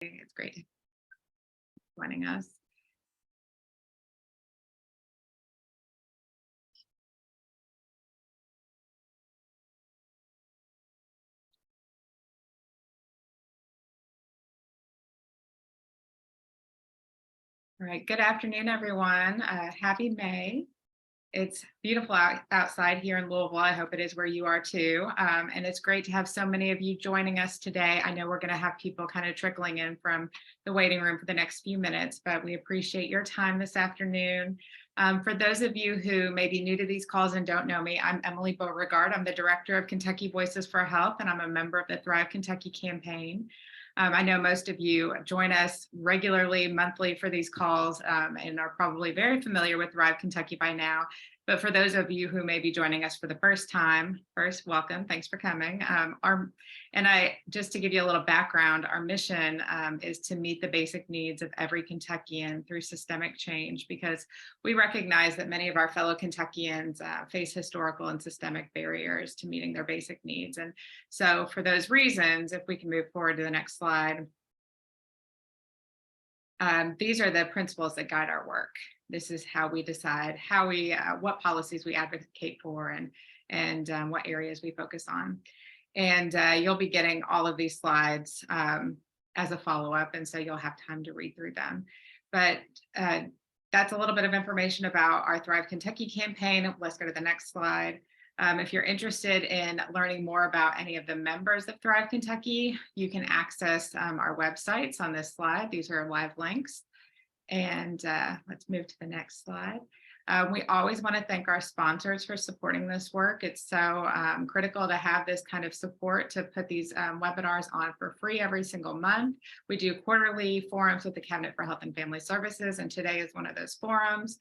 It's great joining us. All right, good afternoon, everyone. Happy May. It's beautiful outside here in Louisville. I hope it is where you are too. And it's great to have so many of you joining us today. I know we're going to have people kind of trickling in from the waiting room for the next few minutes, but we appreciate your time this afternoon. For those of you who may be new to these calls and don't know me, I'm Emily Beauregard. I'm the director of Kentucky Voices for Health, and I'm a member of the ThriveKY campaign. I know most of you join us regularly, monthly for these calls, and are probably very familiar with ThriveKY by now. But for those of you who may be joining us for the first time, first, welcome, thanks for coming. Just to give you a little background, our mission is to meet the basic needs of every Kentuckian through systemic change, because we recognize that many of our fellow Kentuckians face historical and systemic barriers to meeting their basic needs. And so for those reasons, if we can move forward to the next slide, these are the principles that guide our work. This is how we decide what policies we advocate for and what areas we focus on. And you'll be getting all of these slides as a follow-up, and so you'll have time to read through them. But that's a little bit of information about our ThriveKY campaign. Let's go to the next slide. If you're interested in learning more about any of the members of ThriveKY, you can access our websites on this slide. These are live links. And let's move to the next slide. We always want to thank our sponsors for supporting this work. It's so critical to have this kind of support to put these webinars on for free every single month. We do quarterly forums with the Cabinet for Health and Family Services, and today is one of those forums.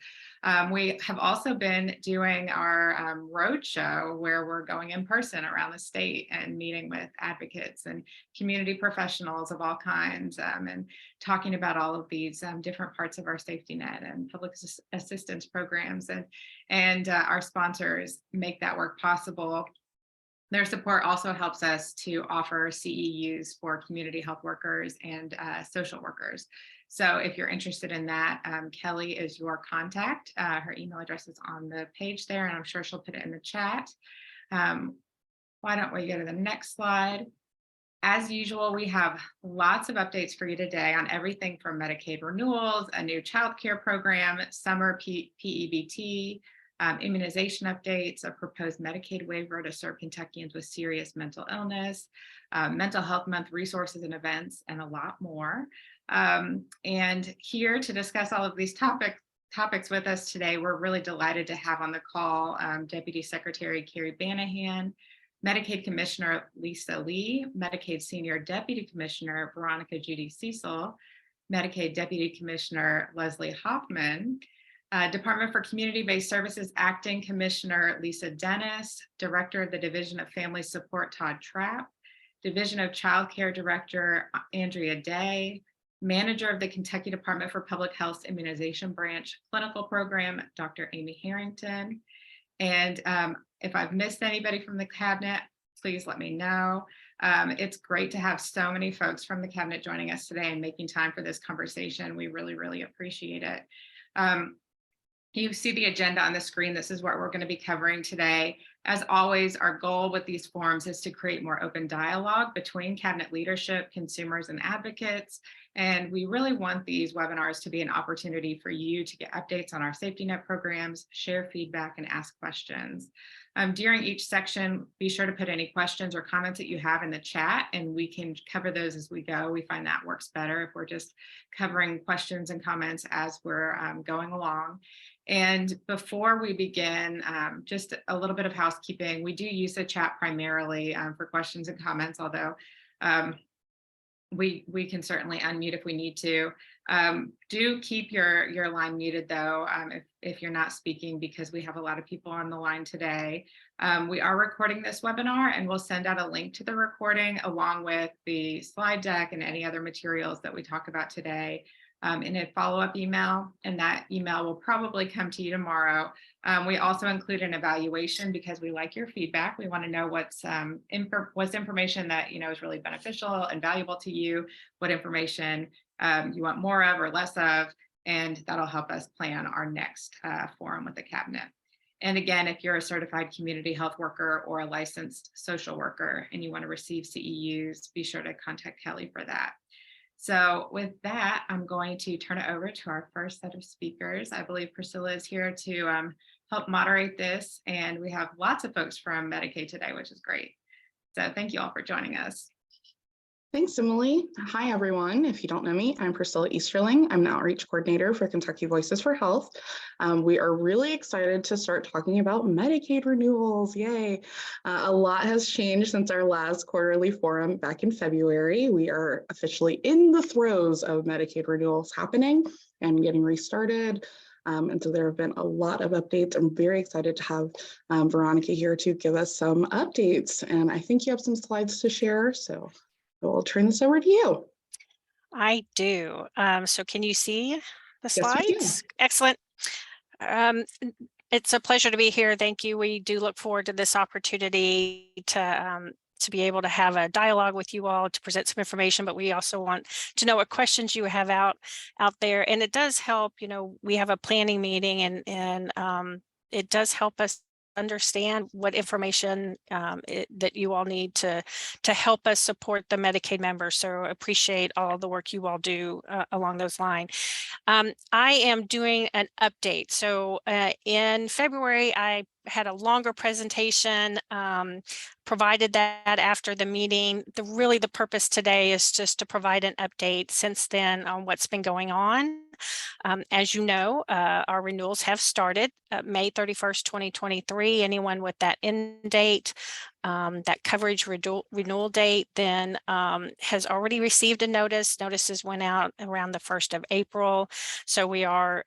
We have also been doing our roadshow, where we're going in person around the state and meeting with advocates and community professionals of all kinds, and talking about all of these different parts of our safety net and public assistance programs, and our sponsors make that work possible. Their support also helps us to offer CEUs for community health workers and social workers. So if you're interested in that, Kelly is your contact. Her email address is on the page there, and I'm sure she'll put it in the chat. Why don't we go to the next slide? As usual, we have lots of updates for you today on everything from Medicaid renewals, a new child care program, summer PEBT, immunization updates, a proposed Medicaid waiver to serve Kentuckians with serious mental illness, mental health month resources and events, and a lot more. And here to discuss all of these topics with us today, we're really delighted to have on the call Deputy Secretary Carrie Banahan, Medicaid Commissioner Lisa Lee, Medicaid Senior Deputy Commissioner Veronica Judy Cecil, Medicaid Deputy Commissioner Leslie Hoffman, Department for Community-Based Services Acting Commissioner Lisa Dennis, Director of the Division of Family Support Todd Trapp, Division of Child Care Director Andrea Day, Manager of the Kentucky Department for Public Health's Immunization Branch Clinical Program, Dr. Amy Harrington. And if I've missed anybody from the cabinet, please let me know. It's great to have so many folks from the cabinet joining us today and making time for this conversation. We really, really appreciate it. You see the agenda on the screen. This is what we're going to be covering today. As always, our goal with these forums is to create more open dialogue between cabinet leadership, consumers, and advocates. And we really want these webinars to be an opportunity for you to get updates on our safety net programs, share feedback, and ask questions. During each section, be sure to put any questions or comments that you have in the chat, and we can cover those as we go. We find that works better if we're just covering questions and comments as we're going along. And before we begin, just a little bit of housekeeping. We do use the chat primarily for questions and comments, although we can certainly unmute if we need to. Do keep your line muted though, if you're not speaking, because we have a lot of people on the line today. We are recording this webinar, and we'll send out a link to the recording along with the slide deck and any other materials that we talk about today in a follow-up email, and that email will probably come to you tomorrow. We also include an evaluation because we like your feedback. We want to know what's information that is really beneficial and valuable to you, what information you want more of or less of, and that'll help us plan our next forum with the cabinet. And again, if you're a certified community health worker or a licensed social worker and you want to receive CEUs, be sure to contact Kelly for that. So with that, I'm going to turn it over to our first set of speakers. I believe Priscilla is here to help moderate this, and we have lots of folks from Medicaid today, which is great. So thank you all for joining us. Thanks, Emily. Hi, everyone. If you don't know me, I'm Priscilla Easterling. I'm an outreach coordinator for Kentucky Voices for Health. We are really excited to start talking about Medicaid renewals. Yay. A lot has changed since our last quarterly forum back in February. We are officially in the throes of Medicaid renewals happening and getting restarted. And so there have been a lot of updates. I'm very excited to have Veronica here to give us some updates. And I think you have some slides to share. So I'll turn this over to you. I do. So can you see the slides? Yes, Excellent. It's a pleasure to be here. Thank you. We do look forward to this opportunity to be able to have a dialogue with you all to present some information, but we also want to know what questions you have out there. And it does help, we have a planning meeting and it does help us understand what information that you all need to help us support the Medicaid members. So appreciate all the work you all do along those lines. I am doing an update. So in February, I had a longer presentation, provided that after the meeting. The purpose today is just to provide an update since then on what's been going on. As you know, our renewals have started May 31st, 2023. Anyone with that end date, that coverage renewal date, then has already received a notice. Notices went out around the 1st of April. So we are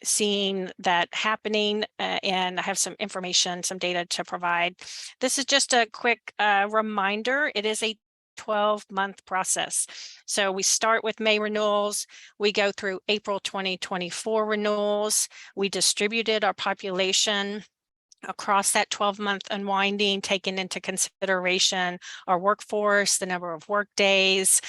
seeing that happening, and I have some information, some data to provide. This is just a quick reminder. It is a 12-month process. So we start with May renewals, we go through April 2024 renewals, we distributed our population across that 12-month unwinding, taking into consideration our workforce, the number of work days.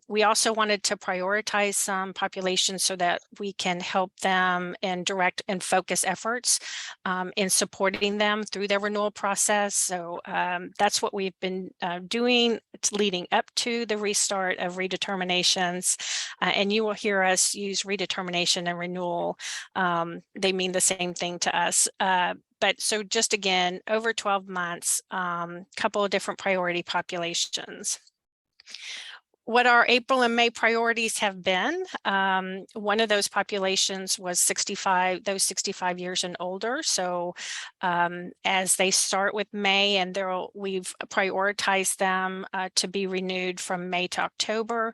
We also wanted to prioritize some populations so that we can help them and direct and focus efforts in supporting them through their renewal process. So that's what we've been doing. It's leading up to the restart of redeterminations. And you will hear us use redetermination and renewal. They mean the same thing to us. But so just again, over 12 months, couple of different priority populations. What our April and May priorities have been, one of those populations was 65 years and older. So as they start with May, and we've prioritized them to be renewed from May to October.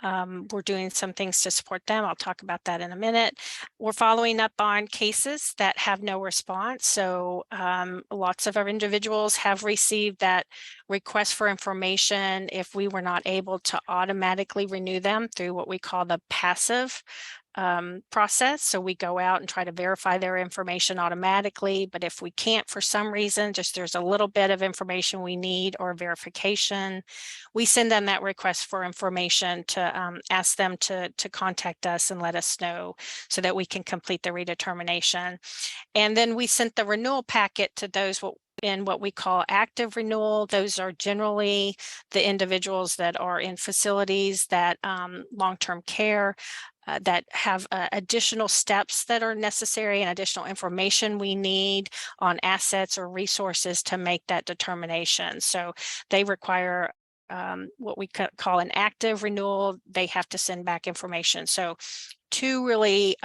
We're doing some things to support them. I'll talk about that in a minute. We're following up on cases that have no response. So lots of our individuals have received that request for information if we were not able to automatically renew them through what we call the passive process. So we go out and try to verify their information automatically, but if we can't for some reason, just there's a little bit of information we need or verification, we send them that request for information to ask them to contact us and let us know so that we can complete the redetermination. And then we sent the renewal packet to those in what we call active renewal. Those are generally the individuals that are in facilities that long-term care that have additional steps that are necessary and additional information we need on assets or resources to make that determination. So they require what we call an active renewal. They have to send back information. So two really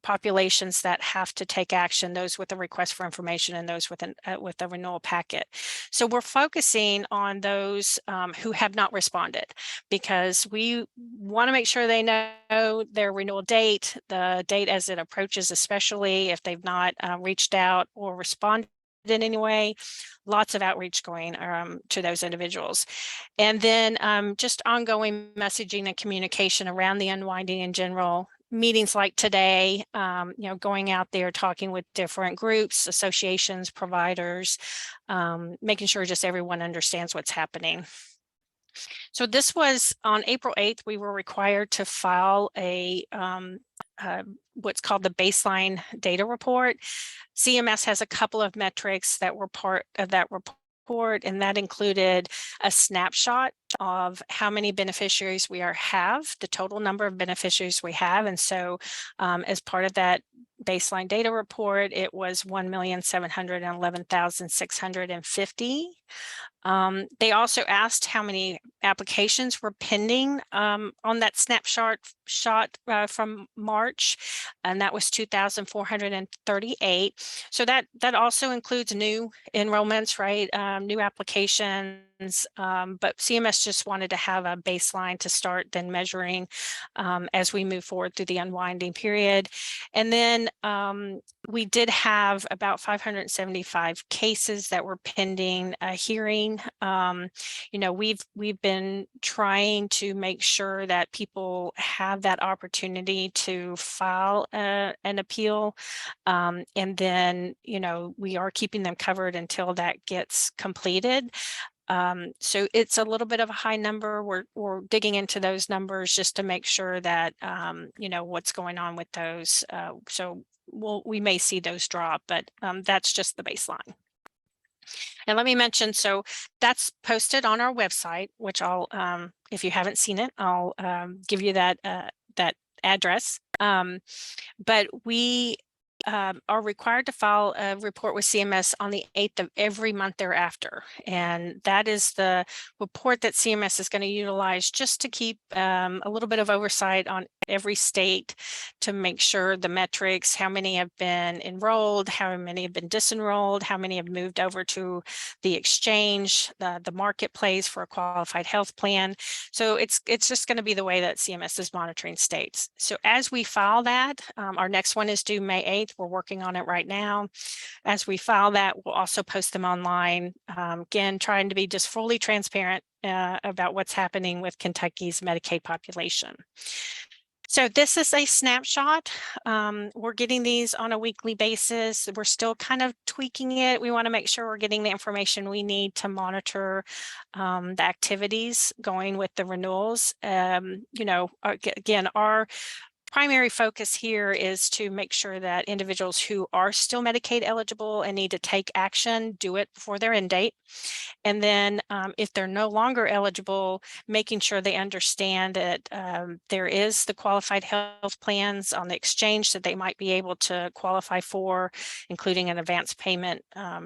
populations that have to take action, those with a request for information and those with a renewal packet. So we're focusing on those who have not responded, because we want to make sure they know their renewal date, the date as it approaches, especially if they've not reached out or responded in any way, lots of outreach going to those individuals. And then just ongoing messaging and communication around the unwinding in general. Meetings like today, going out there, talking with different groups, associations, providers, making sure just everyone understands what's happening. So this was on April 8th, we were required to file a what's called the baseline data report. CMS has a couple of metrics that were part of that report, and that included a snapshot of how many beneficiaries we have, the total number of beneficiaries we have. And so as part of that baseline data report, it was 1,711,650. They also asked how many applications were pending on that snapshot from March, and that was 2,438. So that also includes new enrollments, right? New applications, but CMS just wanted to have a baseline to start then measuring as we move forward through the unwinding period. And then we did have about 575 cases that were pending a hearing. We've been trying to make sure that people have that opportunity to file an appeal, and then we are keeping them covered until that gets completed. So it's a little bit of a high number. We're digging into those numbers just to make sure that what's going on with those. So we may see those drop, but that's just the baseline. And let me mention, so that's posted on our website, which I'll, if you haven't seen it, I'll give you that address. But we are required to file a report with CMS on the 8th of every month thereafter. And that is the report that CMS is going to utilize just to keep a little bit of oversight on every state to make sure the metrics, how many have been enrolled, how many have been disenrolled, how many have moved over to the exchange, the marketplace for a qualified health plan. So it's just going to be the way that CMS is monitoring states. So as we file that, our next one is due May 8th. We're working on it right now. As we file that, we'll also post them online. Again, trying to be just fully transparent about what's happening with Kentucky's Medicaid population. So this is a snapshot. We're getting these on a weekly basis. We're still kind of tweaking it. We want to make sure we're getting the information we need to monitor the activities going with the renewals. Again, our primary focus here is to make sure that individuals who are still Medicaid eligible and need to take action, do it before their end date. And then if they're no longer eligible, making sure they understand that there is the qualified health plans on the exchange that they might be able to qualify for, including an advance payment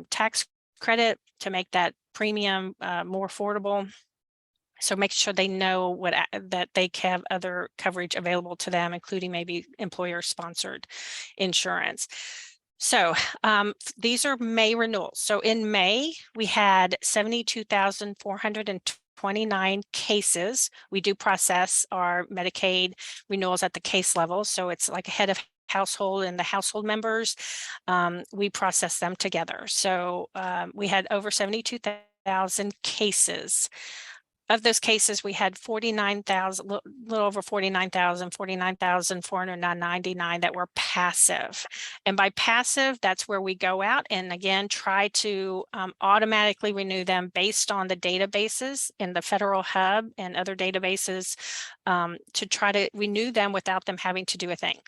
tax credit to make that premium more affordable. So make sure they know that they have other coverage available to them, including maybe employer-sponsored insurance. So these are May renewals. So in May, we had 72,429 cases. We do process our Medicaid renewals at the case level. So it's like a head of household and the household members. We process them together. So we had over 72,000 cases. Of those cases, we had 49,000, little over 49,499 that were passive. And by passive, that's where we go out and again, try to automatically renew them based on the databases in the federal hub and other databases to try to renew them without them having to do a thing.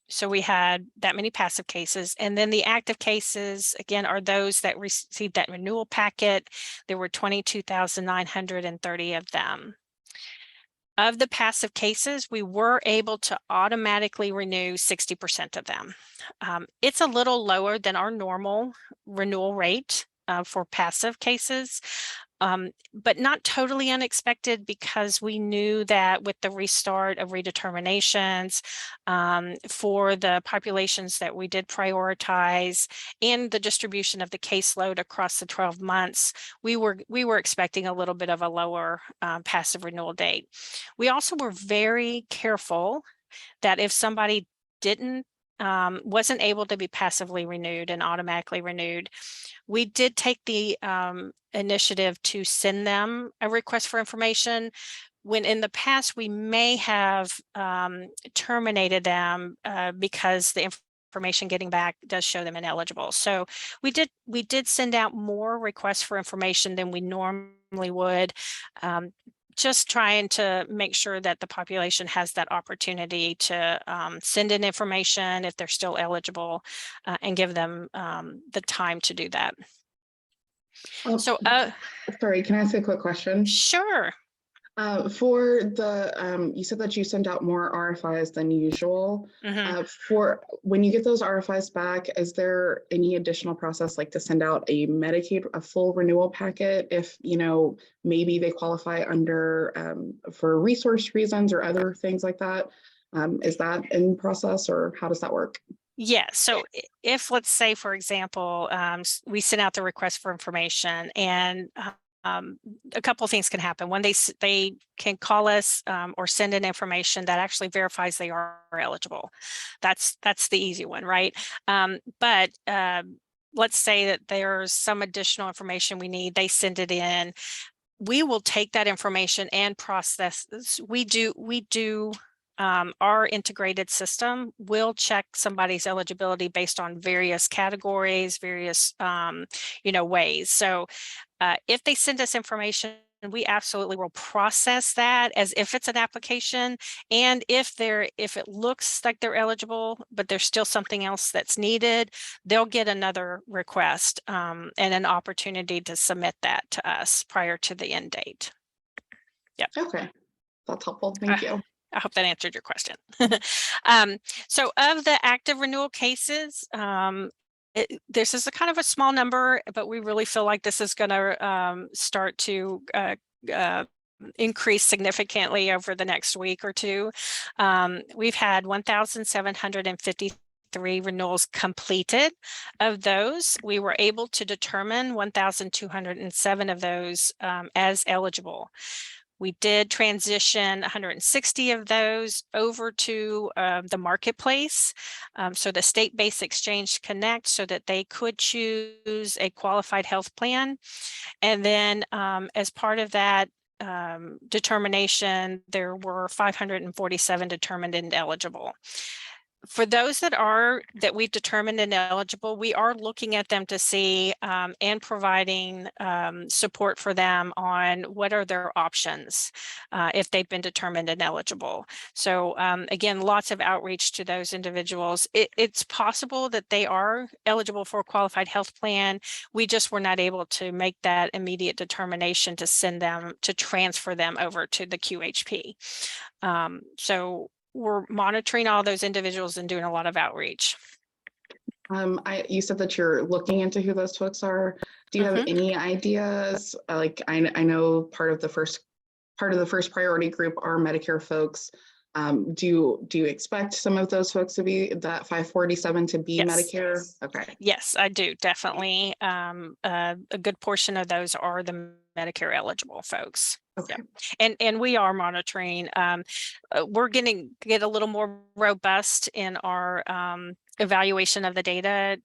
So we had that many passive cases. And then the active cases, again, are those that received that renewal packet. There were 22,930 of them. Of the passive cases, we were able to automatically renew 60% of them. It's a little lower than our normal renewal rate for passive cases. But not totally unexpected because we knew that with the restart of redeterminations for the populations that we did prioritize and the distribution of the caseload across the 12 months, we were expecting a little bit of a lower passive renewal date. We also were very careful that if somebody didn't wasn't able to be passively renewed and automatically renewed, we did take the initiative to send them a request for information, when in the past we may have terminated them because the information getting back does show them ineligible. So we did send out more requests for information than we normally would, just trying to make sure that the population has that opportunity to send in information if they're still eligible, and give them the time to do that. So Sorry, can I ask a quick question? sure. For the, you said that you send out more RFIs than usual. For when you get those RFIs back, is there any additional process like to send out a Medicaid, a full renewal packet if, you know, maybe they qualify under for resource reasons or other things like that? Is that in process or how does that work? Yeah, so if, let's say, for example, we send out the request for information and a couple of things can happen. One, they can call us or send in information that actually verifies they are eligible. That's the easy one, right? But let's say that there's some additional information we need. They send it in. We will take that information and process this. We do. Our integrated system will check somebody's eligibility based on various categories, various ways. So if they send us information, we absolutely will process that as if it's an application. And if it looks like they're eligible, but there's still something else that's needed, they'll get another request and an opportunity to submit that to us prior to the end date. Yep. Okay, that's helpful. Thank you. I hope that answered your question. So of the active renewal cases, this is a kind of a small number, but we really feel like this is going to start to increase significantly over the next week or two. We've had 1,753 renewals completed. Of those, we were able to determine 1,207 of those as eligible. We did transition 160 of those over to the marketplace, so the state-based exchange connect, so that they could choose a qualified health plan. And then as part of that determination, there were 547 determined ineligible. For those that we've determined ineligible, we are looking at them to see and providing support for them on what are their options if they've been determined ineligible. So again, lots of outreach to those individuals. It's possible that they are eligible for a qualified health plan. We just were not able to make that immediate determination to send them, to transfer them over to the QHP. So we're monitoring all those individuals and doing a lot of outreach. You said that you're looking into who those folks are. Do you have any ideas? Like I know part of the first priority group are Medicare folks. Do you expect some of those folks to be that 547 to be Yes. Medicare? Okay. Yes, I do, definitely. A good portion of those are the Medicare eligible folks. Okay. Yeah. And we are monitoring. We're going to get a little more robust in our evaluation of the data,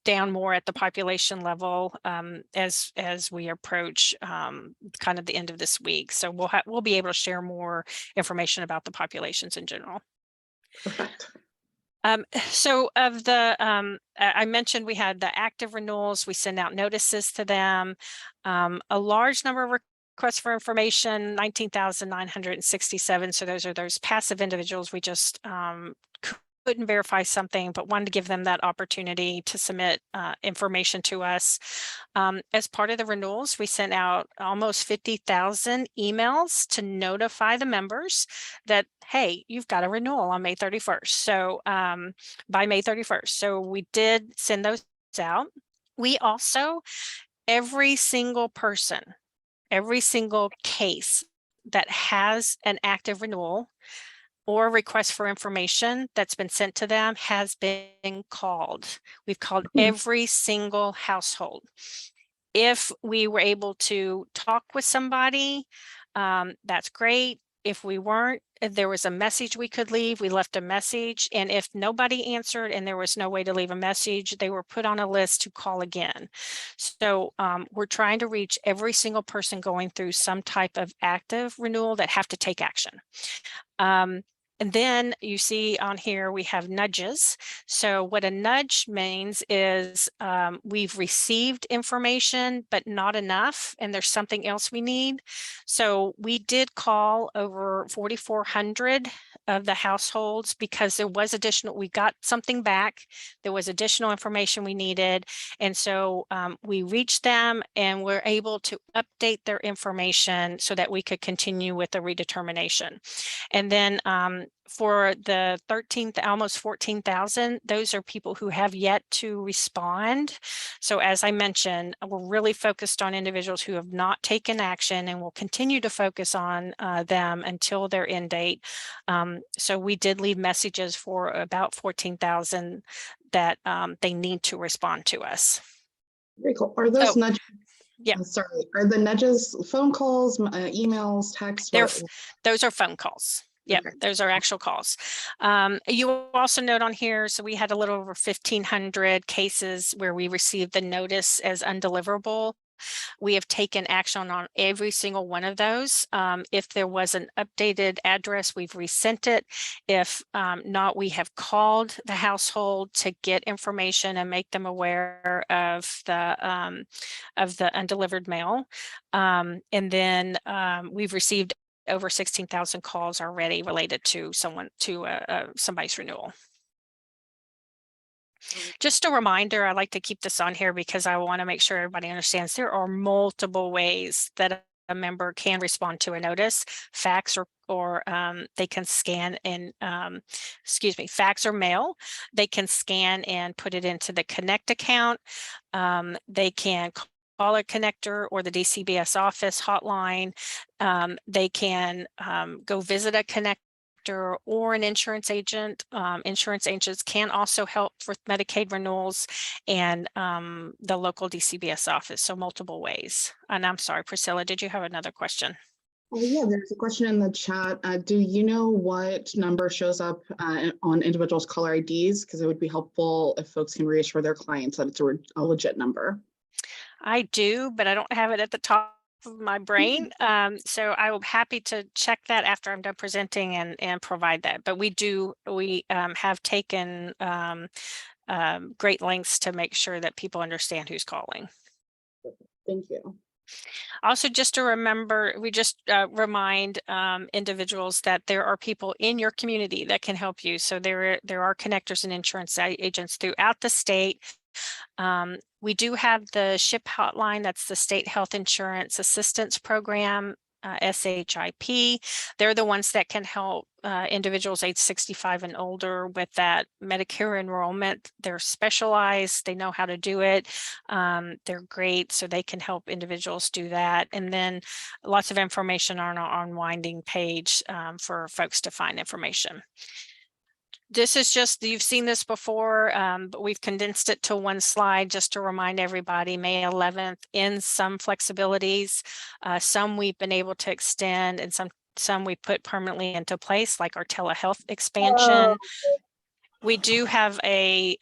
down more at the population level as we approach kind of the end of this week. So we'll be able to share more information about the populations in general. Perfect. So of the, I mentioned we had the active renewals, we send out notices to them. A large number of requests for information, 19,967. So those are those passive individuals. We just couldn't verify something, but wanted to give them that opportunity to submit information to us. As part of the renewals, we sent out almost 50,000 emails to notify the members that, hey, you've got a renewal on May 31st. So by May 31st. So we did send those out. We also, every single person, every single case that has an active renewal or request for information that's been sent to them has been called. We've called every single household. If we were able to talk with somebody, that's great. if we weren't, if there was a message we could leave, we left a message. And if nobody answered and there was no way to leave a message, they were put on a list to call again. So we're trying to reach every single person going through some type of active renewal that have to take action. And then you see on here, we have nudges. So what a nudge means is we've received information, but not enough, and there's something else we need. So we did call over 4,400 of the households because there was additional, we got something back. There was additional information we needed. And so we reached them and we're able to update their information so that we could continue with the redetermination. And then for the 13th, almost 14,000, those are people who have yet to respond. So as I mentioned, we're really focused on individuals who have not taken action, and will continue to focus on them until their end date. So we did leave messages for about 14,000 that they need to respond to us. Very cool. Are those nudges? Yeah. Sorry. Are the nudges phone calls, emails, texts? Those are phone calls. Yep, okay. Those are actual calls. You also note on here, so we had a little over 1,500 cases where we received the notice as undeliverable. We have taken action on every single one of those. If there was an updated address, we've resent it. If not, we have called the household to get information and make them aware of the undelivered mail. And then we've received over 16,000 calls already related to somebody's renewal. Just a reminder, I like to keep this on here because I want to make sure everybody understands there are multiple ways that a member can respond to a notice: fax or they can scan and fax or mail. They can scan and put it into the Connect account. They can call a connector or the DCBS office hotline. They can go visit a connector or an insurance agent. Insurance agents can also help with Medicaid renewals and the local DCBS office. So multiple ways. And I'm sorry, Priscilla, did you have another question? Oh yeah, there's a question in the chat. Do you know what number shows up on individuals' caller IDs? Because it would be helpful if folks can reassure their clients that it's a legit number. I do, but I don't have it at the top of my brain. So I will be happy to check that after I'm done presenting and provide that. But we have taken great lengths to make sure that people understand who's calling. Thank you. Also, just to remember, we just remind individuals that there are people in your community that can help you. So there are connectors and insurance agents throughout the state. We do have the SHIP hotline, that's the State Health Insurance Assistance Program, SHIP. They're the ones that can help individuals age 65 and older with that Medicare enrollment. They're specialized, they know how to do it. They're great, so they can help individuals do that. And then lots of information on our unwinding page for folks to find information. This is just, you've seen this before, but we've condensed it to one slide just to remind everybody. May 11th in some flexibilities, some we've been able to extend, and some we put permanently into place, like our telehealth expansion. We do have a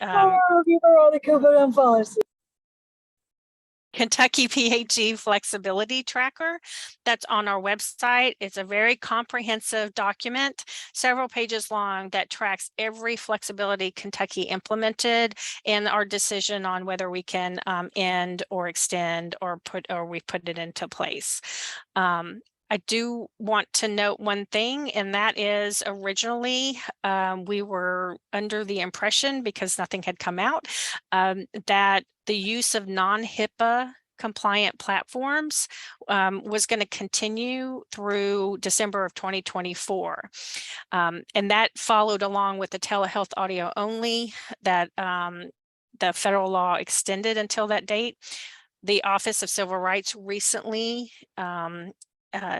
Kentucky PHE flexibility tracker that's on our website. It's a very comprehensive document, several pages long, that tracks every flexibility Kentucky implemented and our decision on whether we can end or extend or we put it into place. I do want to note one thing, and that is originally we were under the impression, because nothing had come out, that the use of non-HIPAA compliant platforms was going to continue through December of 2024. And that followed along with the telehealth audio only that the federal law extended until that date. The Office of Civil Rights recently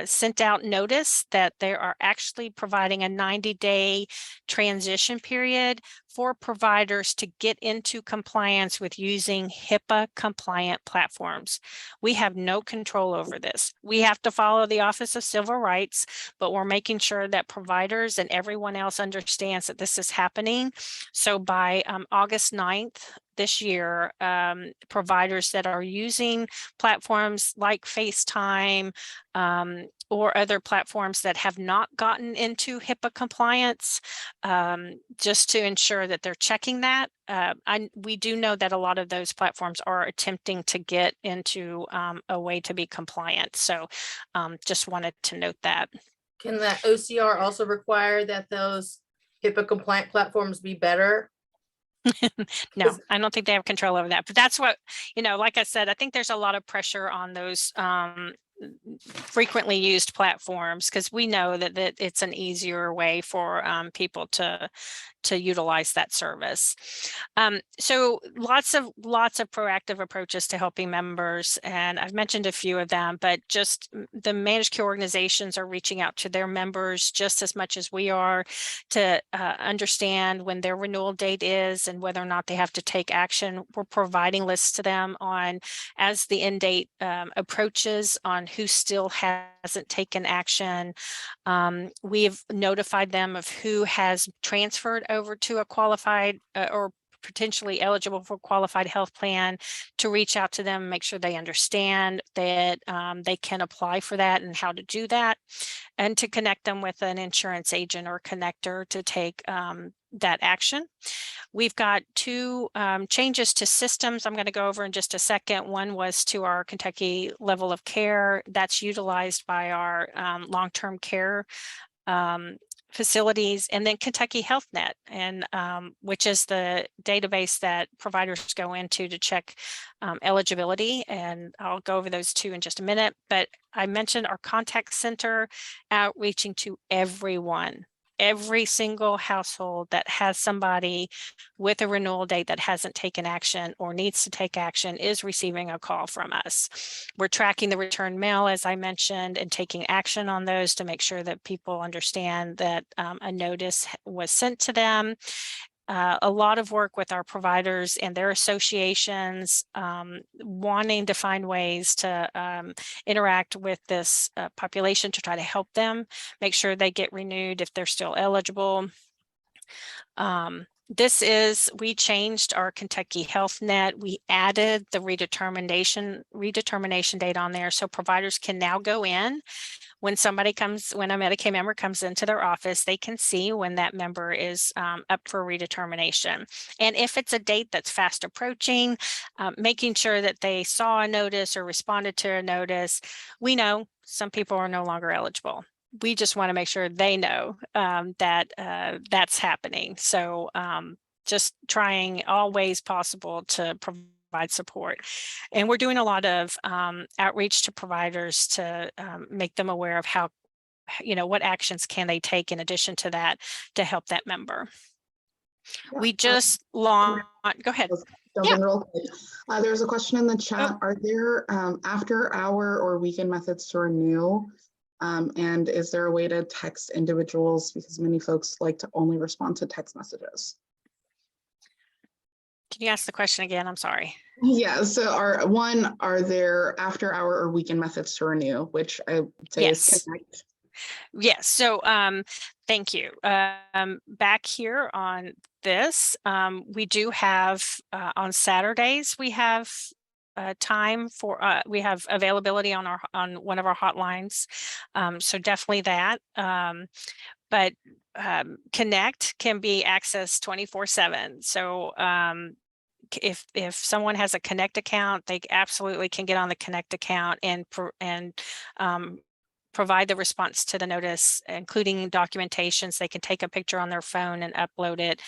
sent out notice that they are actually providing a 90-day transition period for providers to get into compliance with using HIPAA compliant platforms. We have no control over this. We have to follow the Office of Civil Rights, but we're making sure that providers and everyone else understands that this is happening. So by August 9th this year, providers that are using platforms like FaceTime, or other platforms that have not gotten into HIPAA compliance, just to ensure that they're checking that. We do know that a lot of those platforms are attempting to get into a way to be compliant. So just wanted to note that. Can that OCR also require that those HIPAA compliant platforms be better? No, I don't think they have control over that, but that's what, like I said, I think there's a lot of pressure on those frequently used platforms, because we know that it's an easier way for people to utilize that service. So lots of proactive approaches to helping members, and I've mentioned a few of them, but just the managed care organizations are reaching out to their members just as much as we are to understand when their renewal date is and whether or not they have to take action. We're providing lists to them on, as the end date approaches, on who still hasn't taken action. We've notified them of who has transferred over to a qualified or potentially eligible for qualified health plan, to reach out to them, make sure they understand that they can apply for that and how to do that, and to connect them with an insurance agent or connector to take that action. We've got two changes to systems I'm going to go over in just a second. One was to our Kentucky level of care that's utilized by our long-term care facilities, and then Kentucky Health Net, and which is the database that providers go into to check eligibility. And I'll go over those two in just a minute. But I mentioned our contact center outreaching to everyone. Every single household that has somebody with a renewal date that hasn't taken action or needs to take action is receiving a call from us. We're tracking the return mail, as I mentioned, and taking action on those to make sure that people understand that a notice was sent to them. A lot of work with our providers and their associations, wanting to find ways to interact with this population to try to help them, make sure they get renewed if they're still eligible. We changed our Kentucky Health Net. We added the redetermination date on there, so providers can now go in. When a Medicaid member comes into their office, they can see when that member is up for redetermination. And if it's a date that's fast approaching, making sure that they saw a notice or responded to a notice. We know some people are no longer eligible. We just want to make sure they know that that's happening. So just trying all ways possible to provide support. And we're doing a lot of outreach to providers to make them aware of how, what actions can they take in addition to that to help that member. We just launched, go ahead. Jump in real quick. There's a question in the chat. Are there after hour or weekend methods to renew? And is there a way to text individuals, because many folks like to only respond to text messages? Can you ask the question again? I'm sorry. Yeah, so are there after hour or weekend methods to renew, which I would say is connect? Yes, so thank you. Back here on this, we do have on Saturdays, we have time for we have availability on one of our hotlines, so definitely that. But Connect can be accessed 24/7. So if someone has a Connect account, they absolutely can get on the Connect account and provide the response to the notice, including documentations. They can take a picture on their phone and upload it.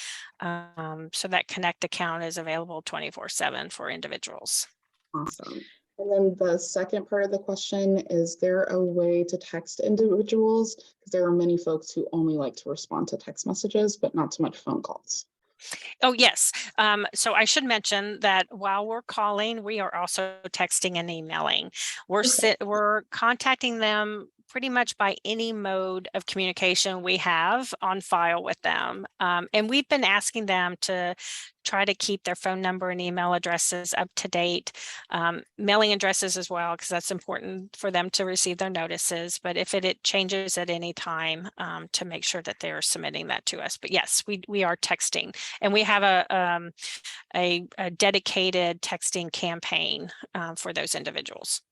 So that Connect account is available 24/7 for individuals. Awesome. And then the second part of the question, is there a way to text individuals? Because there are many folks who only like to respond to text messages, but not so much phone calls. Oh, yes. So I should mention that while we're calling, we are also texting and emailing. We're contacting them pretty much by any mode of communication we have on file with them. And we've been asking them to try to keep their phone number and email addresses up to date, mailing addresses as well, because that's important for them to receive their notices. But if it changes at any time, to make sure that they're submitting that to us. But yes, we are texting, and we have a dedicated texting campaign for those individuals.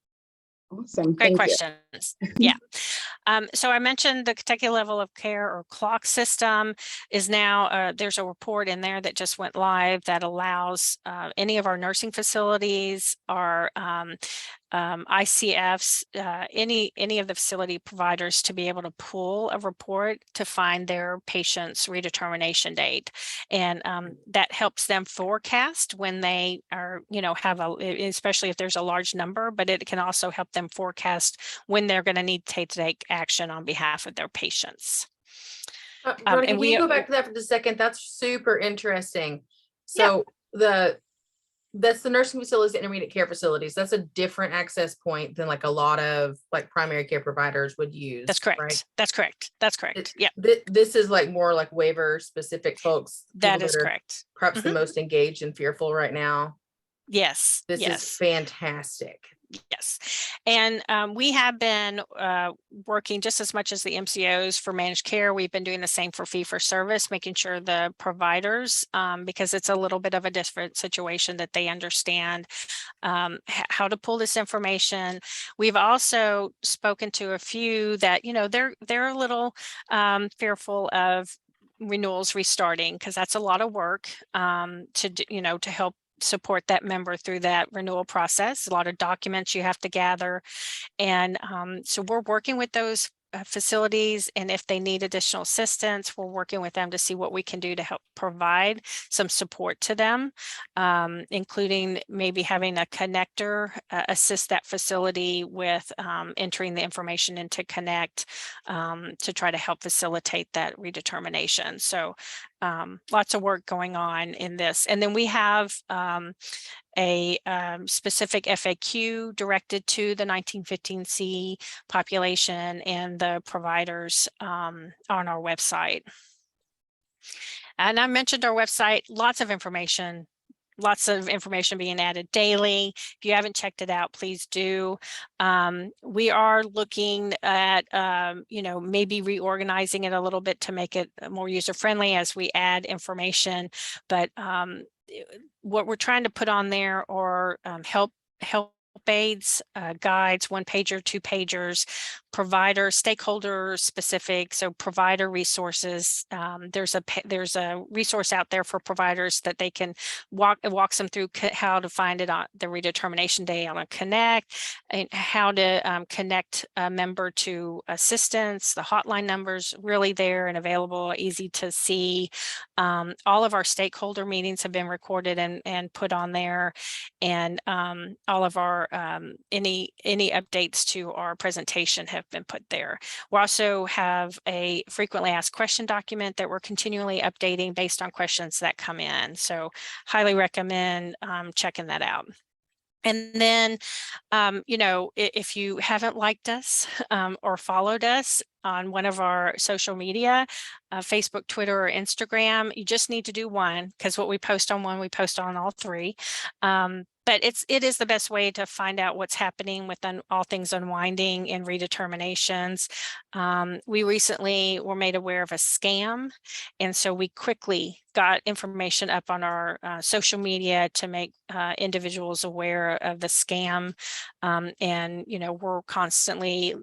Awesome. Great Thank you. questions. Yeah. So I mentioned the Kentucky level of care or clock system is now, there's a report in there that just went live that allows any of our nursing facilities, our ICFs, any of the facility providers to be able to pull a report to find their patient's redetermination date. And that helps them forecast when they are, especially if there's a large number, but it can also help them forecast when they're going to need to take action on behalf of their patients. Veronica, and can you go back to that for just a second? That's super interesting. So that's the nursing facilities, intermediate care facilities. That's a different access point than like a lot of like primary care providers would use. That's correct. Right? That's correct. That's correct. Yeah. This is like more like waiver specific folks. That is correct. Perhaps the most engaged and fearful right now. Yes. This is fantastic. Yes. And we have been working just as much as the MCOs for managed care. We've been doing the same for fee for service, making sure the providers, because it's a little bit of a different situation, that they understand how to pull this information. We've also spoken to a few that, they're a little fearful of renewals restarting, because that's a lot of work to do, to help support that member through that renewal process. A lot of documents you have to gather. And so we're working with those facilities, and if they need additional assistance, we're working with them to see what we can do to help provide some support to them, including maybe having a connector assist that facility with entering the information into Connect to try to help facilitate that redetermination. So lots of work going on in this. And then we have a specific FAQ directed to the 1915C population and the providers on our website. And I mentioned our website, lots of information being added daily. If you haven't checked it out, please do. We are looking at, maybe reorganizing it a little bit to make it more user-friendly as we add information. But what we're trying to put on there are help aids, guides, 1-pager, 2-pagers, provider, stakeholder specific, so provider resources. There's a resource out there for providers that they can walks them through how to find it on the redetermination day on a Connect, and how to connect a member to assistance. The hotline numbers really there and available, easy to see. All of our stakeholder meetings have been recorded and put on there, and all of our any updates to our presentation have been put there. We also have a frequently asked question document that we're continually updating based on questions that come in. So highly recommend checking that out. And then, if you haven't liked us or followed us on one of our social media, Facebook, Twitter, or Instagram, you just need to do one, because what we post on one, we post on all three. But it is the best way to find out what's happening with all things unwinding and redeterminations. We recently were made aware of a scam, and so we quickly got information up on our social media to make individuals aware of the scam. And we're constantly,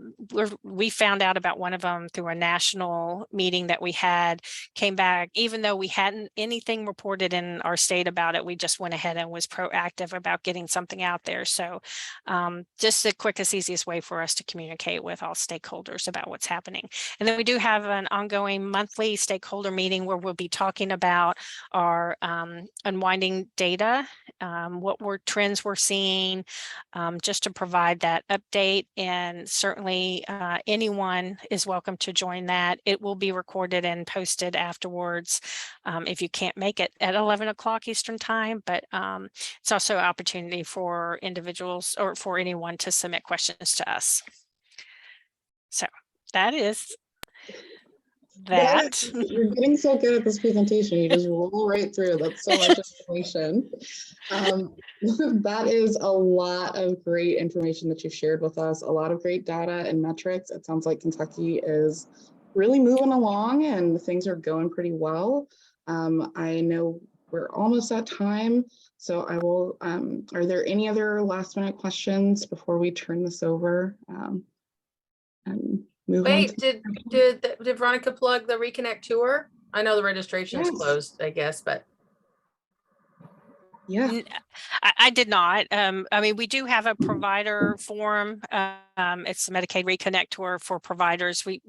we found out about one of them through a national meeting that we had, came back, even though we hadn't anything reported in our state about it, we just went ahead and was proactive about getting something out there. So just the quickest, easiest way for us to communicate with all stakeholders about what's happening. And then we do have an ongoing monthly stakeholder meeting where we'll be talking about about our unwinding data, what trends we're seeing, just to provide that update. And certainly anyone is welcome to join that. It will be recorded and posted afterwards if you can't make it at 11 o'clock Eastern time, but it's also an opportunity for individuals or for anyone to submit questions to us. So that is that. You're getting so good at this presentation. You just roll right through. That's so much information. That is a lot of great information that you've shared with us, a lot of great data and metrics. It sounds like Kentucky is really moving along and things are going pretty well. I know we're almost at time, so I will, are there any other last minute questions before we turn this over? And move on Wait, to did Veronica plug the Reconnect tour? I know the registration is Yes. closed, I guess, but yeah. I did not. I mean, we do have a provider forum. It's the Medicaid Reconnect tour for providers. We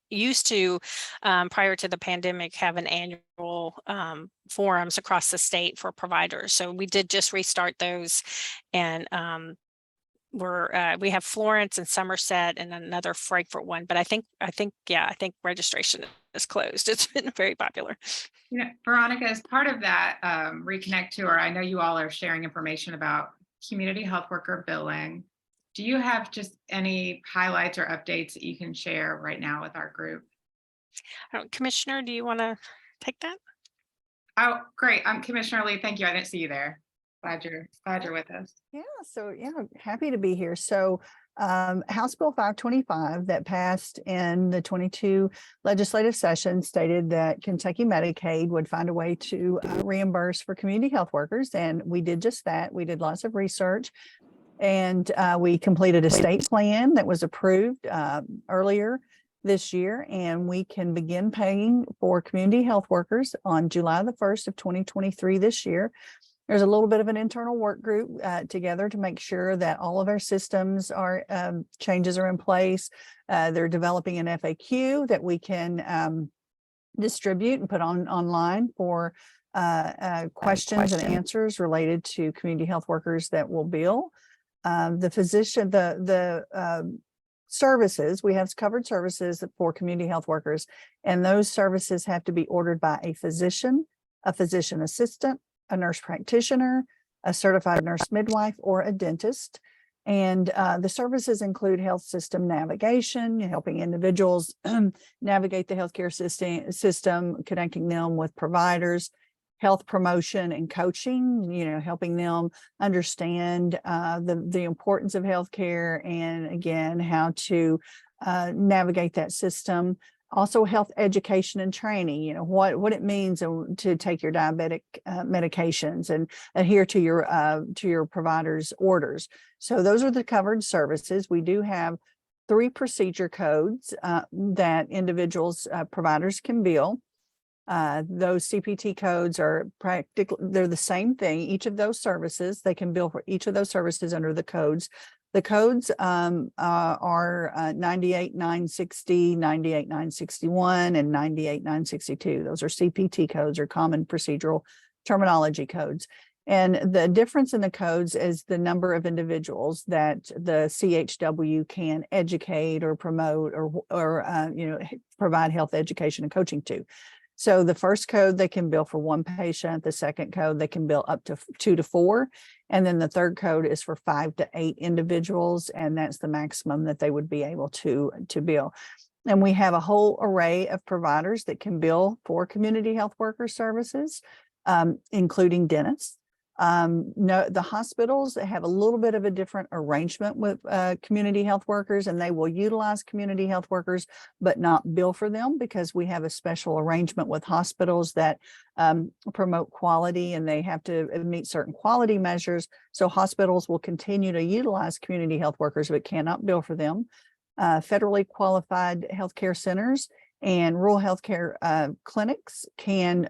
used to, prior to the pandemic, have an annual forums across the state for providers. So we did just restart those, and we have Florence and Somerset and another Frankfurt one. But I think registration is closed. It's been very popular. You know, Veronica, as part of that Reconnect tour, I know you all are sharing information about community health worker billing. Do you have just any highlights or updates that you can share right now with our group? Commissioner, do you want to take that? Oh, great. Commissioner Lee, thank you. I didn't see you there. Glad you're with us. Yeah, so happy to be here. So House Bill 525 that passed in the 22 legislative session stated that Kentucky Medicaid would find a way to reimburse for community health workers. And we did just that. We did lots of research, and we completed a state plan that was approved earlier this year, and we can begin paying for community health workers on July the 1st of 2023 this year. There's a little bit of an internal work group together to make sure that all of our systems are changes are in place. They're developing an FAQ that we can distribute and put online for questions and answers related to community health workers that will bill. Services, we have covered services for community health workers, and those services have to be ordered by a physician assistant, a nurse practitioner, a certified nurse midwife, or a dentist. And the services include health system navigation, helping individuals navigate the healthcare system, connecting them with providers, health promotion and coaching, helping them understand the importance of healthcare, and again, how to navigate that system. Also health education and training, what it means to take your diabetic medications and adhere to your provider's orders. So those are the covered services. We do have 3 procedure codes that individuals, providers can bill. Those CPT codes are they're the same thing. Each of those services, they can bill for each of those services under the codes. The codes are 98,960, 98,961, and 98,962. Those are CPT codes, or common procedural terminology codes. And the difference in the codes is the number of individuals that the CHW can educate or promote or provide health education and coaching to. So the first code, they can bill for 1 patient. The second code, they can bill up to 2 to 4. And then the third code is for 5 to 8 individuals. And that's the maximum that they would be able to bill. And we have a whole array of providers that can bill for community health worker services, including dentists. The hospitals have a little bit of a different arrangement with community health workers, and they will utilize community health workers, but not bill for them, because we have a special arrangement with hospitals that promote quality, and they have to meet certain quality measures. So hospitals will continue to utilize community health workers, but cannot bill for them. Federally qualified healthcare centers and rural healthcare clinics can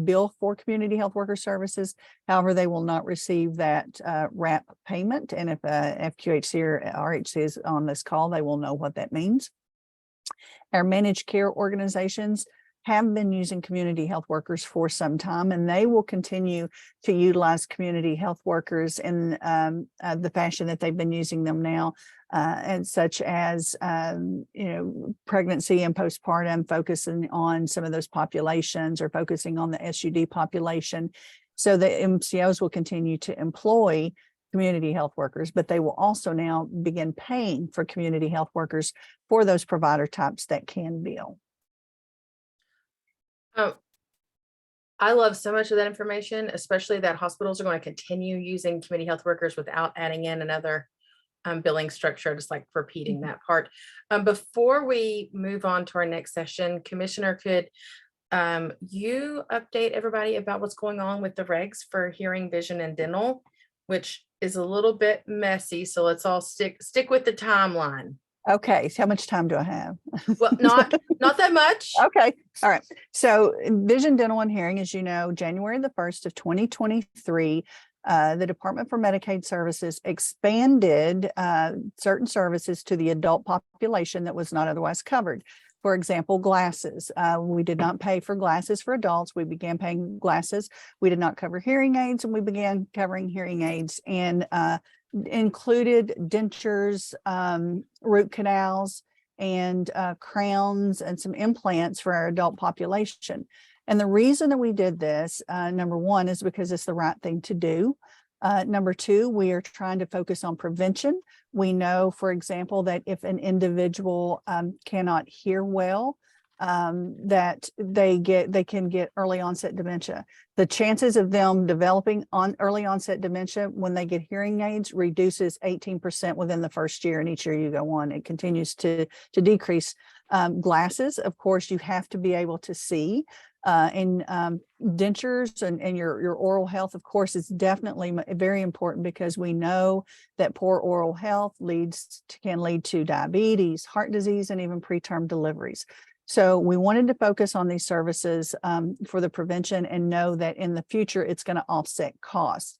bill for community health worker services. However, they will not receive that RAP payment. And if FQHC or RHC is on this call, they will know what that means. Our managed care organizations have been using community health workers for some time, and they will continue to utilize community health workers in the fashion that they've been using them now, and such as pregnancy and postpartum, focusing on some of those populations or focusing on the SUD population. So the MCOs will continue to employ community health workers, but they will also now begin paying for community health workers for those provider types that can bill. I love so much of that information, especially that hospitals are going to continue using community health workers without adding in another billing structure. Just like repeating that part. Before we move on to our next session, Commissioner, could you update everybody about what's going on with the regs for hearing, vision, and dental, which is a little bit messy. So let's all stick with the timeline. Okay, so how much time do I have? Well, not that much. Okay, all right. So vision, dental, and hearing, as you know, January the 1st of 2023, the Department for Medicaid Services expanded certain services to the adult population that was not otherwise covered. For example, glasses. We did not pay for glasses for adults. We began paying glasses. We did not cover hearing aids, and we began covering hearing aids, and included dentures, root canals, and crowns, and some implants for our adult population. And the reason that we did this, number one, is because it's the right thing to do. Number two, we are trying to focus on prevention. We know, for example, that if an individual cannot hear well, that they can get early onset dementia. The chances of them developing early onset dementia when they get hearing aids reduces 18% within the first year, and each year you go on, it continues to decrease. Glasses, of course, you have to be able to see. And dentures and your oral health, of course, is definitely very important, because we know that poor oral health can lead to diabetes, heart disease, and even preterm deliveries. So we wanted to focus on these services for the prevention, and know that in the future it's going to offset costs.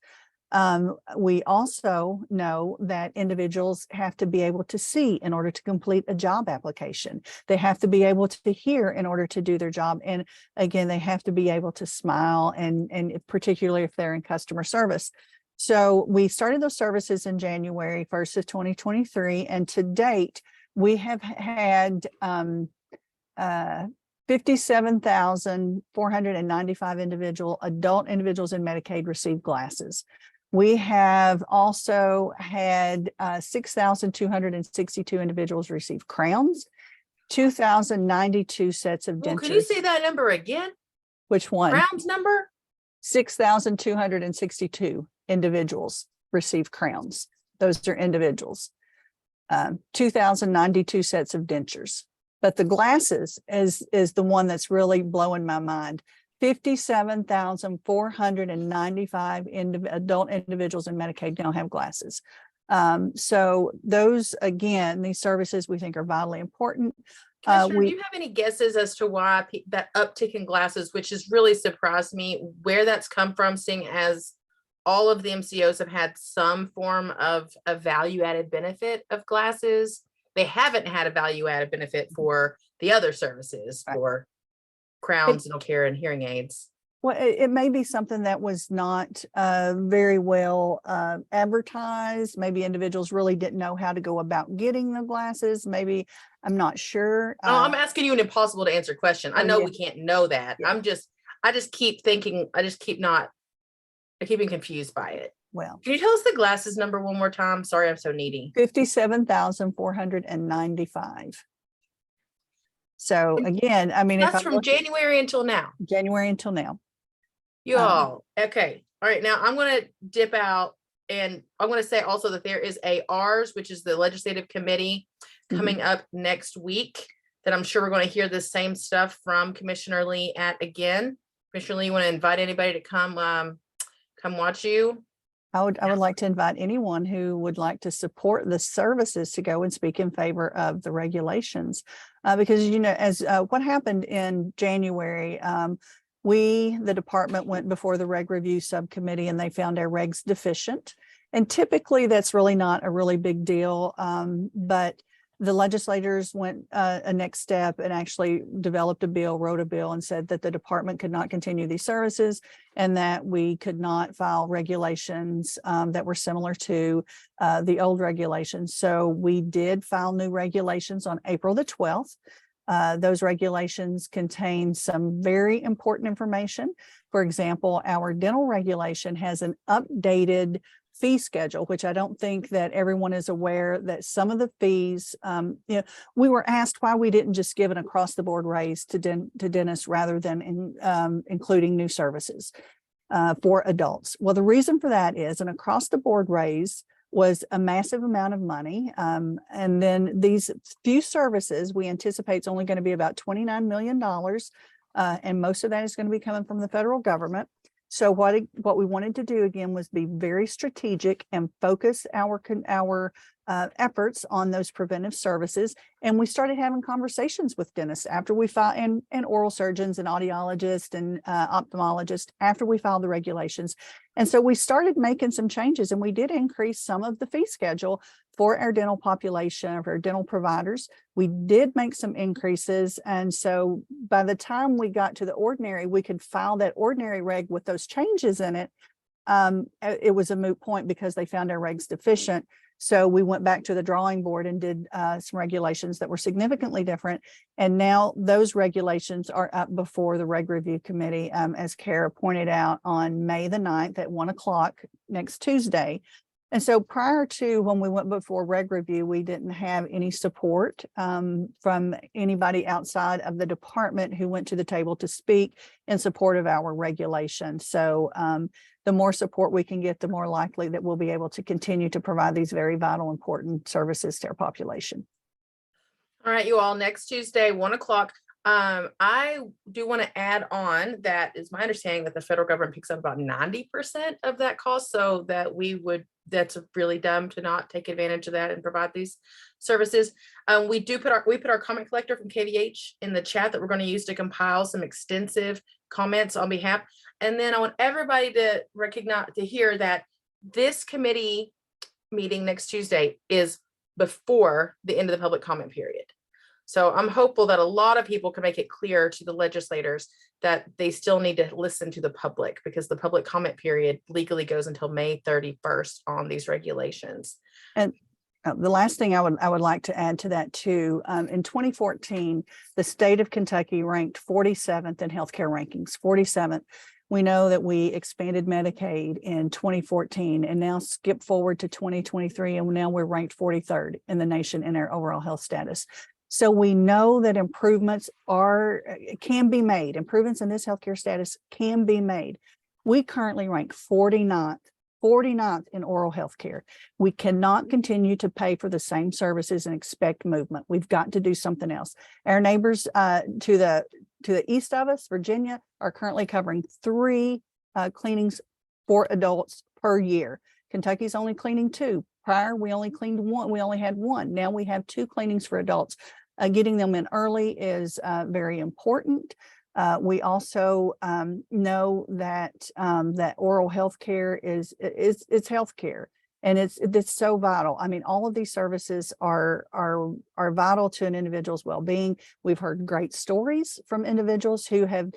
We also know that individuals have to be able to see in order to complete a job application. They have to be able to hear in order to do their job. And again, they have to be able to smile, and particularly if they're in customer service. So we started those services in January 1st of 2023. And to date, we have had 57,495 adult individuals in Medicaid receive glasses. We have also had 6,262 individuals receive crowns, 2,092 sets of dentures. Well, can you say that number again? Which one? Crowns number? 6,262 individuals receive crowns. Those are individuals. 2,092 sets of dentures. But the glasses is the one that's really blowing my mind. 57,495 adult individuals in Medicaid now have glasses. So those, again, these services we think are vitally important. Do you have any guesses as to why that uptick in glasses, which has really surprised me, where that's come from, seeing as all of the MCOs have had some form of a value-added benefit of glasses? They haven't had a value-added benefit for the other services, for crowns, dental care, and hearing aids. Well, it may be something that was not very well advertised. Maybe individuals really didn't know how to go about getting the glasses. Maybe, I'm not sure. No, I'm asking you an impossible to answer question. I know we can't know that. Yeah. I just keep thinking, I keep being confused by it. Well, can you tell us the glasses number one more time? Sorry, I'm so needy. 57,495. So again, I mean, that's from January until now. January until now. Y'all, okay. All right, now I'm going to dip out, and I'm going to say also that there is a ARS, which is the legislative committee, coming up next week, that I'm sure we're going to hear the same stuff from Commissioner Lee at again. Commissioner Lee, you want to invite anybody to come watch you? I would like to invite anyone who would like to support the services to go and speak in favor of the regulations, because, you know, as what happened in January, the department went before the reg review subcommittee, and they found our regs deficient. And typically that's really not a really big deal. But The legislators went a next step and actually developed a bill, wrote a bill, and said that the department could not continue these services and that we could not file regulations that were similar to the old regulations. So we did file new regulations on April the 12th. Those regulations contain some very important information. For example, our dental regulation has an updated fee schedule, which I don't think that everyone is aware that some of the fees, we were asked why we didn't just give an across the board raise to dentists rather than including new services for adults. Well, the reason for that is an across the board raise was a massive amount of money. And then these few services, we anticipate it's only going to be about $29 million. And most of that is going to be coming from the federal government. So what we wanted to do again was be very strategic and focus our efforts on those preventive services. And we started having conversations with dentists after we filed, and oral surgeons and audiologists and ophthalmologists after we filed the regulations. And so we started making some changes, and we did increase some of the fee schedule for our dental population, for our dental providers. We did make some increases. And so by the time we got to the ordinary, we could file that ordinary reg with those changes in it. It was a moot point because they found our regs deficient. So we went back to the drawing board and did some regulations that were significantly different. And now those regulations are up before the Reg Review Committee, as Kara pointed out, on May the 9th at 1 o'clock next Tuesday. And so prior to when we went before Reg Review, we didn't have any support from anybody outside of the department who went to the table to speak in support of our regulation. So the more support we can get, the more likely that we'll be able to continue to provide these very vital, important services to our population. All right, you all, next Tuesday, 1 o'clock. I do want to add on that it's my understanding that the federal government picks up about 90% of that cost, so that that's really dumb to not take advantage of that and provide these services. We put our comment collector from KVH in the chat that we're going to use to compile some extensive comments on behalf. And then I want everybody to hear that this committee meeting next Tuesday is before the end of the public comment period. So I'm hopeful that a lot of people can make it clear to the legislators that they still need to listen to the public, because the public comment period legally goes until May 31st on these regulations. And the last thing I would like to add to that too, in 2014, the state of Kentucky ranked 47th in healthcare rankings, 47th. We know that we expanded Medicaid in 2014 and now skip forward to 2023, and now we're ranked 43rd in the nation in our overall health status. So we know that improvements can be made. Improvements in this healthcare status can be made. We currently rank 49th in oral health care. We cannot continue to pay for the same services and expect movement. We've got to do something else. Our neighbors to the east of us, Virginia, are currently covering 3 cleanings for adults per year. Kentucky's only cleaning 2. Prior, we only cleaned 1. We only had 1. Now we have 2 cleanings for adults. Getting them in early is very important. We also know that that oral health care is health care, and it's so vital. I mean, all of these services are vital to an individual's well-being. We've heard great stories from individuals who have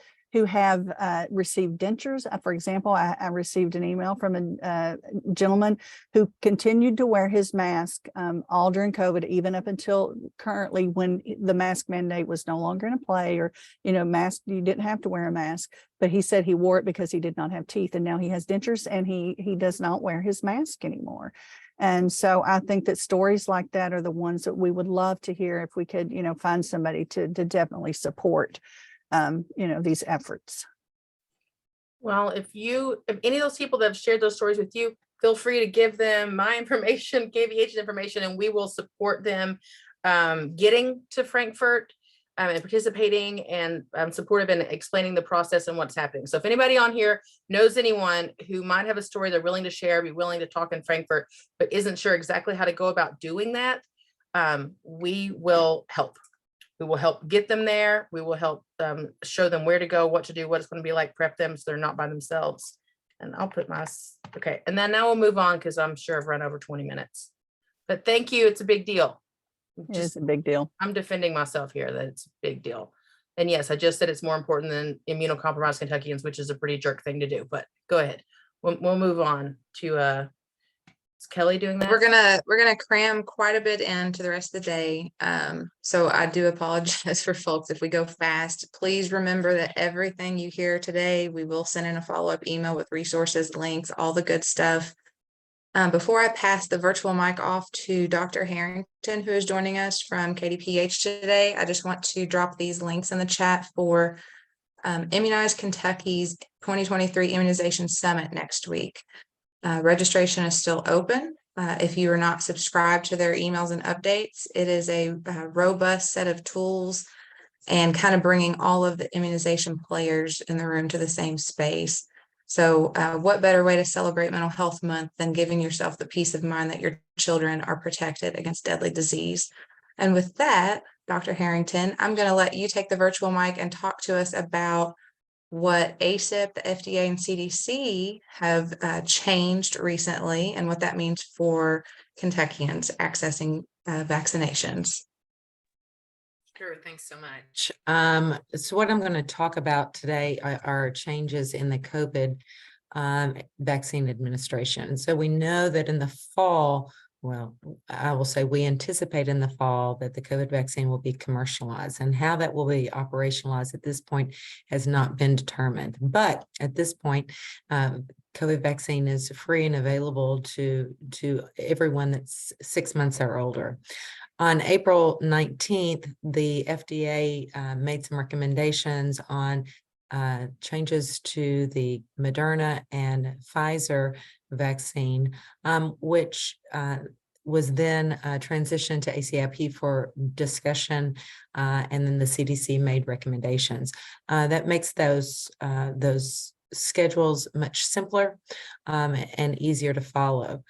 received dentures. For example, I received an email from a gentleman who continued to wear his mask all during COVID, even up until currently when the mask mandate was no longer in play, or, mask, you didn't have to wear a mask, but he said he wore it because he did not have teeth, and now he has dentures and he does not wear his mask anymore. And so I think that stories like that are the ones that we would love to hear if we could, find somebody to definitely support these efforts. Well, if any of those people that have shared those stories with you, feel free to give them my information, KVH's information, and we will support them getting to Frankfurt and participating, and supportive in explaining the process and what's happening. So if anybody on here knows anyone who might have a story they're willing to share, be willing to talk in Frankfurt, but isn't sure exactly how to go about doing that, we will help. We will help get them there. We will help show them where to go, what to do, what it's going to be like, prep them so they're not by themselves. And I'll put okay. And then now we'll move on, because I'm sure I've run over 20 minutes. But thank you. It's a big deal. It is a big deal. I'm defending myself here that it's a big deal. And yes, I just said it's more important than immunocompromised Kentuckians, which is a pretty jerk thing to do, but go ahead. We'll move on to, is Kelly doing that? We're gonna cram quite a bit into the rest of the day. So I do apologize for folks if we go fast. Please remember that everything you hear today, we will send in a follow-up email with resources, links, all the good stuff. Before I pass the virtual mic off to Dr. Harrington, who is joining us from KDPH today, I just want to drop these links in the chat for Immunize Kentucky's 2023 Immunization Summit next week. Registration is still open. If you are not subscribed to their emails and updates, it is a robust set of tools and kind of bringing all of the immunization players in the room to the same space. So what better way to celebrate Mental Health Month than giving yourself the peace of mind that your children are protected against deadly disease? And with that, Dr. Harrington, I'm going to let you take the virtual mic and talk to us about what ACIP, the FDA, and CDC have changed recently and what that means for Kentuckians accessing vaccinations. Sure, thanks so much. So what I'm going to talk about today are changes in the COVID vaccine administration. So we know that in the fall, well, I will say we anticipate in the fall that the COVID vaccine will be commercialized, and how that will be operationalized at this point has not been determined. But at this point, COVID vaccine is free and available to everyone that's 6 months or older. On April 19th, the FDA made some recommendations on changes to the Moderna and Pfizer vaccine, which was then transitioned to ACIP for discussion, and then the CDC made recommendations. That makes those schedules much simpler and easier to follow.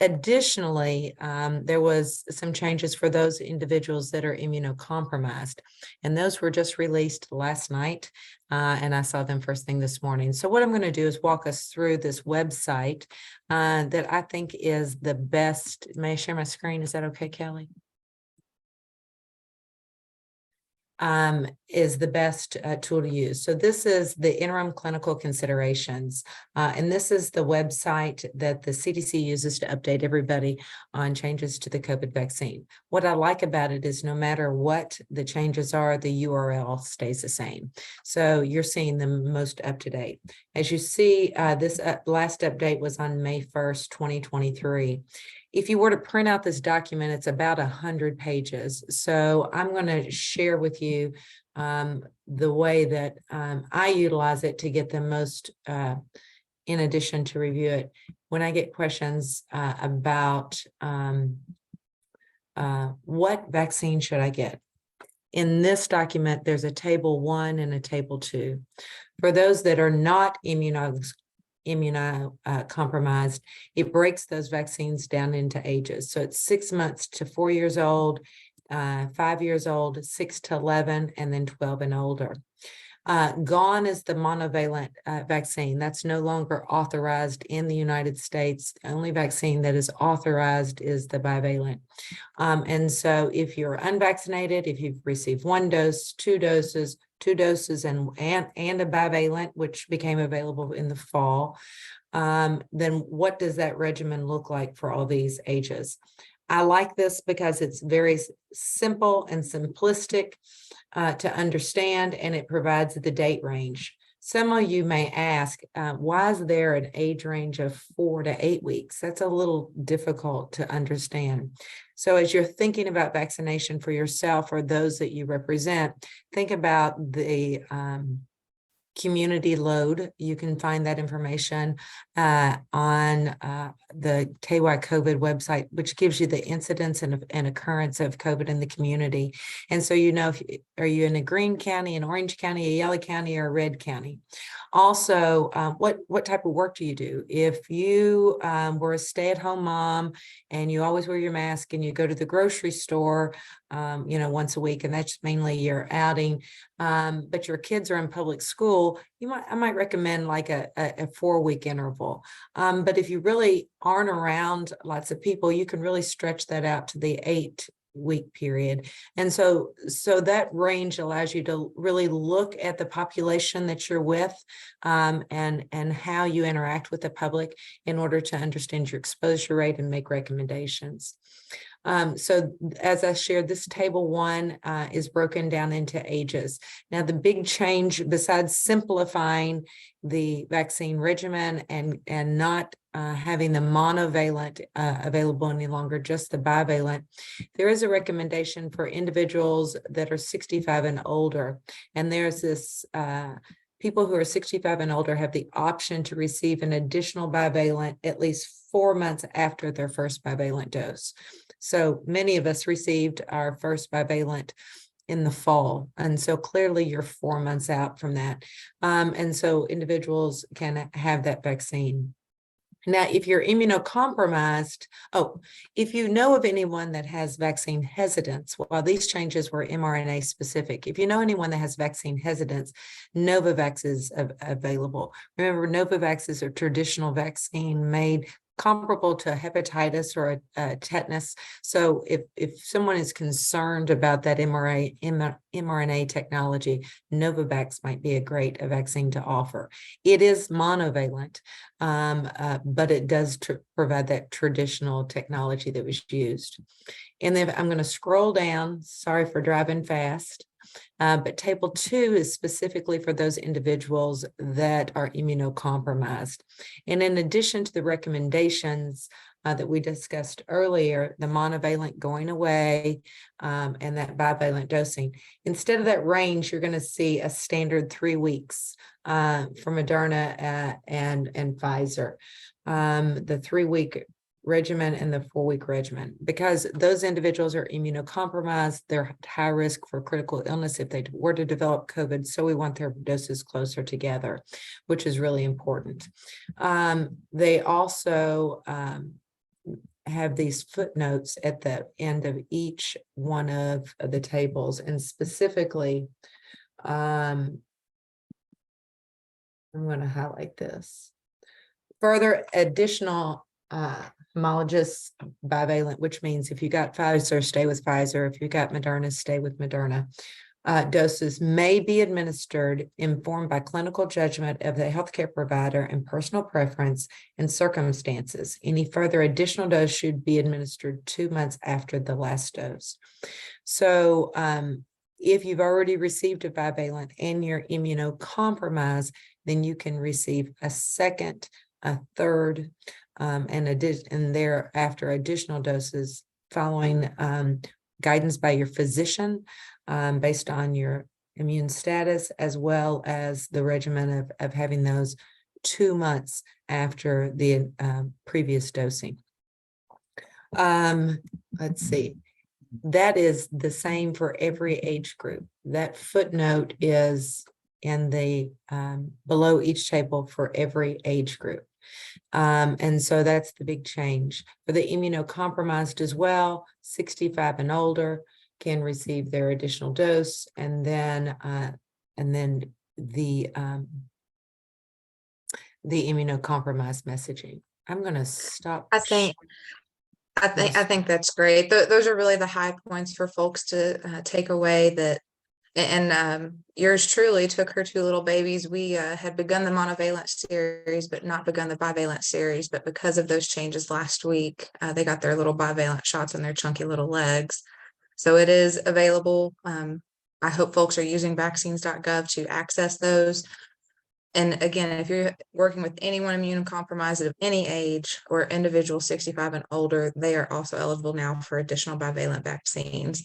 Additionally, there was some changes for those individuals that are immunocompromised, and those were just released last night, and I saw them first thing this morning. So what I'm going to do is walk us through this website that I think is the best. May I share my screen? Is that okay, Kelly? Is the best tool to use. So this is the interim clinical considerations. And this is the website that the CDC uses to update everybody on changes to the COVID vaccine. What I like about it is no matter what the changes are, the URL stays the same. So you're seeing the most up to date. As you see, this last update was on May 1st, 2023. If you were to print out this document, it's about 100 pages. So I'm going to share with you the way that I utilize it to get the most, in addition to review it. When I get questions about what vaccine should I get, in this document, there's a table 1 and a table 2. For those that are not immunocompromised, it breaks those vaccines down into ages. So it's 6 months to 4 years old, 5 years old, 6 to 11, and then 12 and older. Gone is the monovalent vaccine. That's no longer authorized in the United States. The only vaccine that is authorized is the bivalent. And so if you're unvaccinated, if you've received 1 dose, 2 doses, and a bivalent, which became available in the fall, then what does that regimen look like for all these ages? I like this because it's very simple and simplistic to understand, and it provides the date range. Some of you may ask, why is there an age range of 4 to 8 weeks? That's a little difficult to understand. So as you're thinking about vaccination for yourself or those that you represent, think about the community load. You can find that information on the KY COVID website, which gives you the incidence and occurrence of COVID in the community. And so you know, are you in a green county, an orange county, a yellow county, or a red county? Also, what type of work do you do? If you were a stay-at-home mom and you always wear your mask and you go to the grocery store, once a week, and that's mainly your outing, but your kids are in public school, I might recommend like a 4-week interval. But if you really aren't around lots of people, you can really stretch that out to the 8 week period. And so that range allows you to really look at the population that you're with, and how you interact with the public in order to understand your exposure rate and make recommendations. So as I shared, this table 1 is broken down into ages. Now, the big change, besides simplifying the vaccine regimen and not having the monovalent available any longer, just the bivalent, there is a recommendation for individuals that are 65 and older. And there's this people who are 65 and older have the option to receive an additional bivalent at least 4 months after their first bivalent dose. So many of us received our first bivalent in the fall. And so clearly you're 4 months out from that. And so individuals can have that vaccine. Now, if you're immunocompromised, if you know of anyone that has vaccine hesitance, while these changes were mRNA specific, if you know anyone that has vaccine hesitance, Novavax is available. Remember, Novavax is a traditional vaccine made comparable to hepatitis or a tetanus. So if someone is concerned about that mRNA technology, Novavax might be a great vaccine to offer. It is monovalent, but it does provide that traditional technology that was used. And then I'm going to scroll down. Sorry for driving fast. But table 2 is specifically for those individuals that are immunocompromised. And in addition to the recommendations that we discussed earlier, the monovalent going away, and that bivalent dosing, instead of that range, you're going to see a standard 3 weeks for Moderna and Pfizer. The 3-week regimen and the 4-week regimen, because those individuals are immunocompromised. They're at high risk for critical illness if they were to develop COVID. So we want their doses closer together, which is really important. They also have these footnotes at the end of each one of the tables, and specifically, I'm going to highlight this. Further additional homologous bivalent, which means if you got Pfizer, stay with Pfizer. If you got Moderna, stay with Moderna. Doses may be administered informed by clinical judgment of the healthcare provider and personal preference and circumstances. Any further additional dose should be administered 2 months after the last dose. So if you've already received a bivalent and you're immunocompromised, then you can receive a second, a third, and thereafter additional doses following guidance by your physician based on your immune status, as well as the regimen of having those 2 months after the previous dosing. Let's see. That is the same for every age group. That footnote is in the below each table for every age group. And so that's the big change. For the immunocompromised as well, 65 and older can receive their additional dose, and then the immunocompromised messaging. I'm going to stop. I think that's great. Those are really the high points for folks to take away. That and yours truly took her 2 little babies. We had begun the monovalent series, but not begun the bivalent series. But because of those changes last week, they got their little bivalent shots on their chunky little legs. So it is available. I hope folks are using vaccines.gov to access those. And again, if you're working with anyone immunocompromised of any age or individual 65 and older, they are also eligible now for additional bivalent vaccines.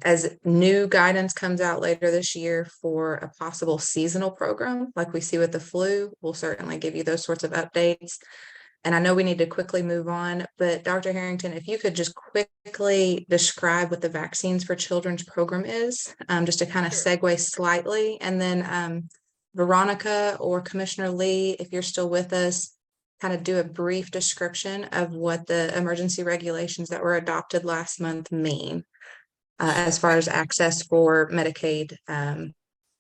As new guidance comes out later this year for a possible seasonal program, like we see with the flu, we'll certainly give you those sorts of updates. And I know we need to quickly move on, but Dr. Harrington, if you could just quickly describe what the Vaccines for Children's program is, just to kind of segue slightly. And then Veronica or Commissioner Lee, if you're still with us, kind of do a brief description of what the emergency regulations that were adopted last month mean as far as access for Medicaid,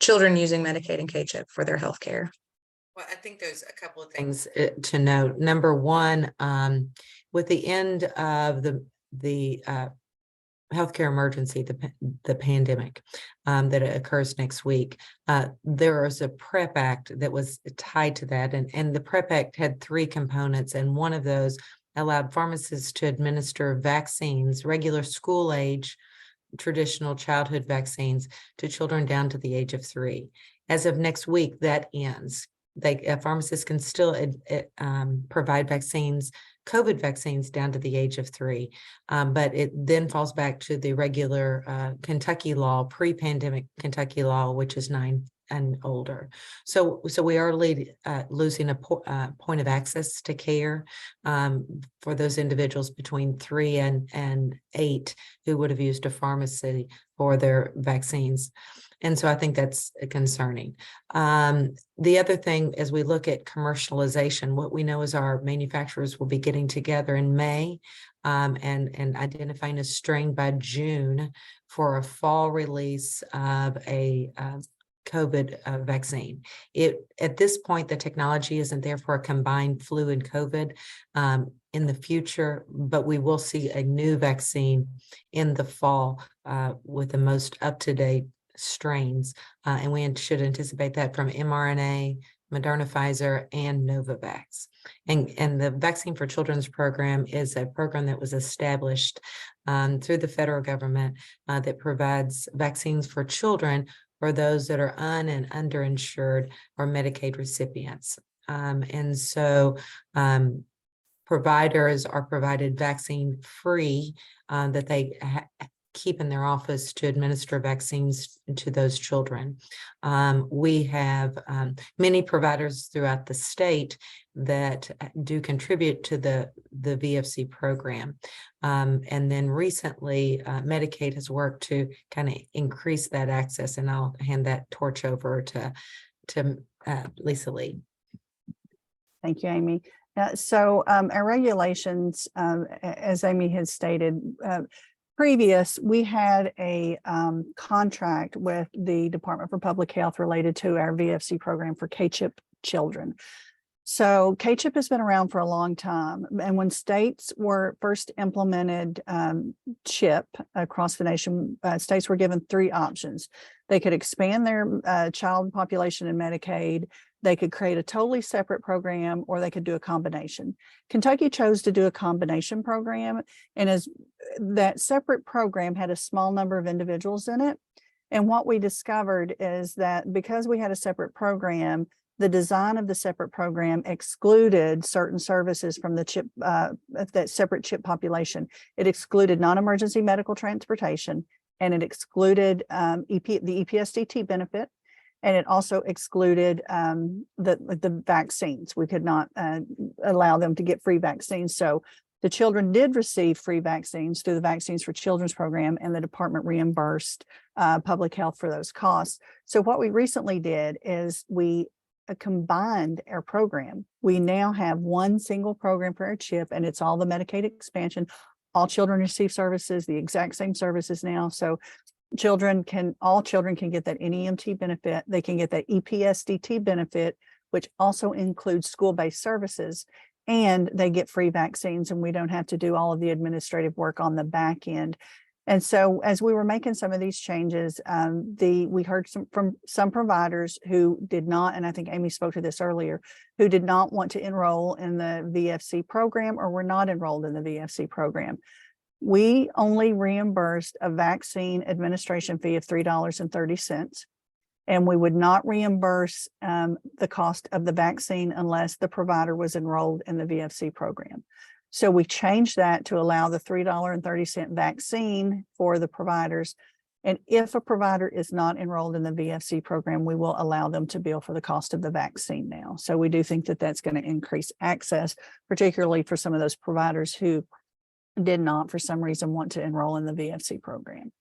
children using Medicaid and CHFS for their health care. Well, I think there's a couple of things to note. Number one, with the end of the healthcare emergency, the pandemic that occurs next week. There is a PrEP Act that was tied to that, and the PrEP Act had three components, and one of those allowed pharmacists to administer vaccines, regular school age, traditional childhood vaccines to children down to the age of 3. As of next week, that ends. Pharmacists can still provide vaccines, COVID vaccines down to the age of 3, but it then falls back to the regular Kentucky law, pre-pandemic Kentucky law, which is 9 and older. So we are losing a point of access to care for those individuals between 3 and 8 who would have used a pharmacy for their vaccines. And so I think that's concerning. The other thing, as we look at commercialization, what we know is our manufacturers will be getting together in May and identifying a strain by June for a fall release of a COVID vaccine. At this point, the technology isn't there for a combined flu and COVID in the future, but we will see a new vaccine in the fall with the most up-to-date strains, and we should anticipate that from mRNA, Moderna, Pfizer, and Novavax. And the Vaccine for Children's program is a program that was established through the federal government that provides vaccines for children for those that are and underinsured or Medicaid recipients. And so providers are provided vaccine free that they keep in their office to administer vaccines to those children. We have many providers throughout the state that do contribute to the VFC program. And then recently, Medicaid has worked to kind of increase that access, and I'll hand that torch over to Lisa Lee. Thank you, Amy. So our regulations, as Amy has stated, we had a contract with the Department for Public Health related to our VFC program for CHIP children. So CHIP has been around for a long time. And when states were first implemented CHIP across the nation, states were given 3 options. They could expand their child population in Medicaid, they could create a totally separate program, or they could do a combination. Kentucky chose to do a combination program, and as that separate program had a small number of individuals in it. And what we discovered is that because we had a separate program, the design of the separate program excluded certain services from the CHIP, that separate CHIP population. It excluded non-emergency medical transportation, and it excluded the EPSDT benefit. And it also excluded the vaccines. We could not allow them to get free vaccines. So the children did receive free vaccines through the Vaccines for Children's program, and the department reimbursed public health for those costs. So what we recently did is we combined our program. We now have one single program for our CHIP, and it's all the Medicaid expansion. All children receive services, the exact same services now. So all children can get that NEMT benefit. They can get that EPSDT benefit, which also includes school-based services, and they get free vaccines, and we don't have to do all of the administrative work on the back end. And so as we were making some of these changes, we heard from some providers who did not, and I think Amy spoke to this earlier, who did not want to enroll in the VFC program or were not enrolled in the VFC program. We only reimbursed a vaccine administration fee of $3.30, and we would not reimburse the cost of the vaccine unless the provider was enrolled in the VFC program. So we changed that to allow the $3.30 vaccine for the providers. And if a provider is not enrolled in the VFC program, we will allow them to bill for the cost of the vaccine now. So we do think that that's going to increase access, particularly for some of those providers who did not, for some reason, want to enroll in the VFC program.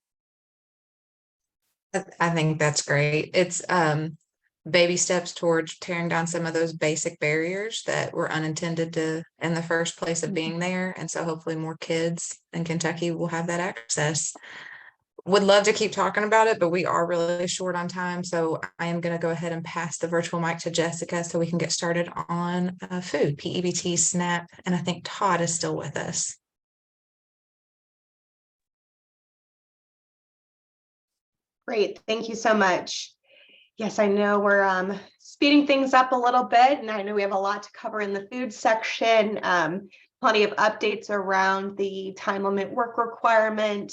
I think that's great. It's baby steps towards tearing down some of those basic barriers that were unintended to in the first place of being there. And so hopefully more kids in Kentucky will have that access. Would love to keep talking about it, but we are really short on time. So I am going to go ahead and pass the virtual mic to Jessica so we can get started on food, PEBT, SNAP, and I think Todd is still with us. Great, thank you so much. Yes, I know we're speeding things up a little bit, and I know we have a lot to cover in the food section. Plenty of updates around the time limit work requirement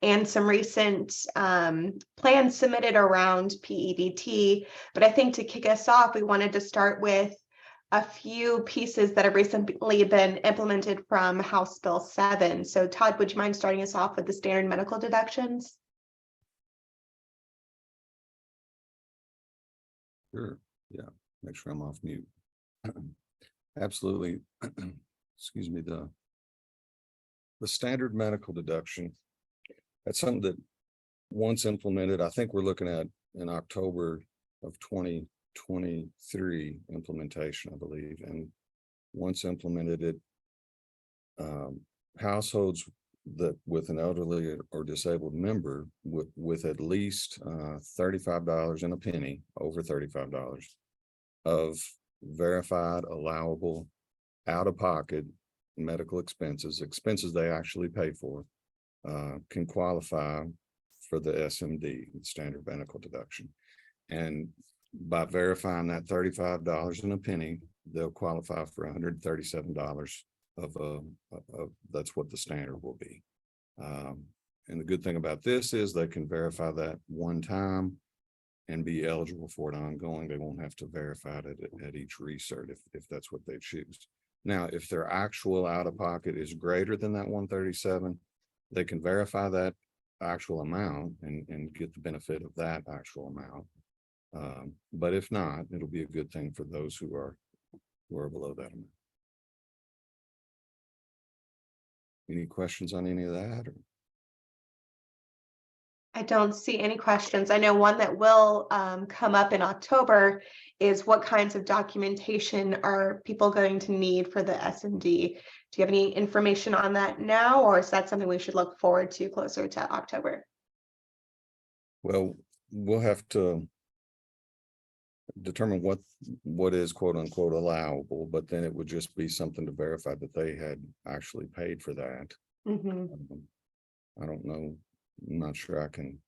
and some recent plans submitted around PEBT. But I think to kick us off, we wanted to start with a few pieces that have recently been implemented from House Bill 7. So Todd, would you mind starting us off with the standard medical deductions? Sure. Yeah. Make sure I'm off mute. Absolutely. Excuse me. The standard medical deduction. That's something that once implemented, I think we're looking at in October of 2023 implementation, I believe. And once implemented it, households that with an elderly or disabled member with at least $35 and a penny, over $35 of verified allowable out-of-pocket medical expenses they actually pay for, can qualify for the SMD, standard medical deduction. And by verifying that $35 and a penny, they'll qualify for $137 of that's what the standard will be. And the good thing about this is they can verify that one time and be eligible for it ongoing. They won't have to verify it at each recert if that's what they choose. Now, if their actual out-of-pocket is greater than that 137, they can verify that actual amount and get the benefit of that actual amount. But if not, it'll be a good thing for those who are below that amount. Any questions on any of that? Or? I don't see any questions. I know one that will come up in October is what kinds of documentation are people going to need for the SMD? Do you have any information on that now, or is that something we should look forward to closer to October? Well, we'll have to determine what is quote unquote allowable, but then it would just be something to verify that they had actually paid for that. I don't know. I'm not sure I can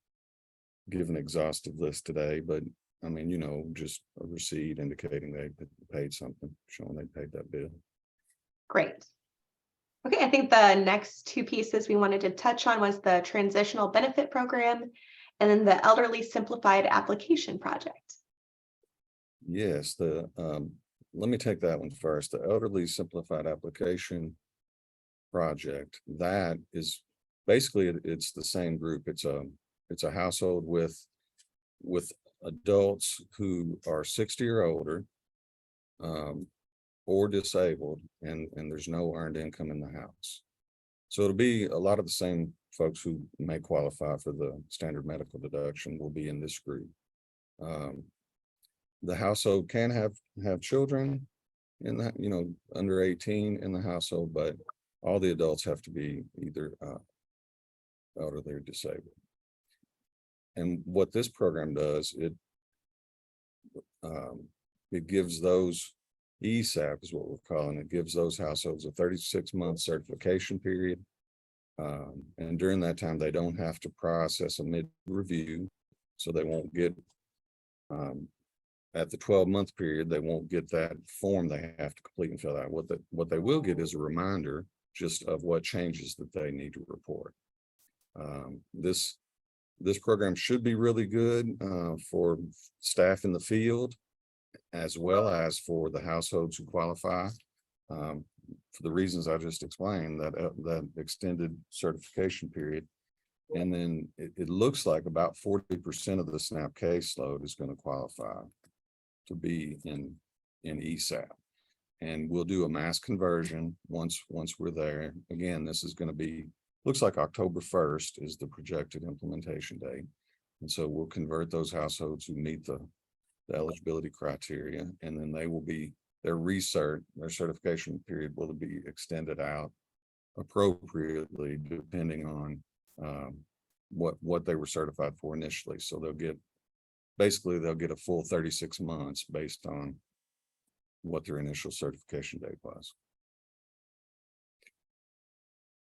give an exhaustive list today, but I mean, you know, just a receipt indicating they paid something, showing they paid that bill. Great. Okay, I think the next two pieces we wanted to touch on was the transitional benefit program and then the elderly simplified application project. Yes, let me take that one first. The elderly simplified application project, that is basically it's the same group. It's a household with adults who are 60 or older or disabled, and there's no earned income in the house. So it'll be a lot of the same folks who may qualify for the standard medical deduction will be in this group. The household can have children in that, you know, under 18 in the household, but all the adults have to be either elderly or disabled. And what this program does, it gives those ESAP is what we're calling it, gives those households a 36-month certification period. And during that time, they don't have to process a mid-review, so they won't get at the 12-month period, they won't get that form they have to complete and fill out. What they will get is a reminder just of what changes that they need to report. This program should be really good for staff in the field, as well as for the households who qualify for the reasons I just explained, that extended certification period. And then it looks like about 40% of the SNAP caseload is going to qualify to be in ESAP. And we'll do a mass conversion once we're there. Again, this is going to be, looks like October 1st is the projected implementation date. And so we'll convert those households who meet the eligibility criteria, and then they will be, their certification period will be extended out appropriately depending on what they were certified for initially. So they'll get a full 36 months based on what their initial certification date was.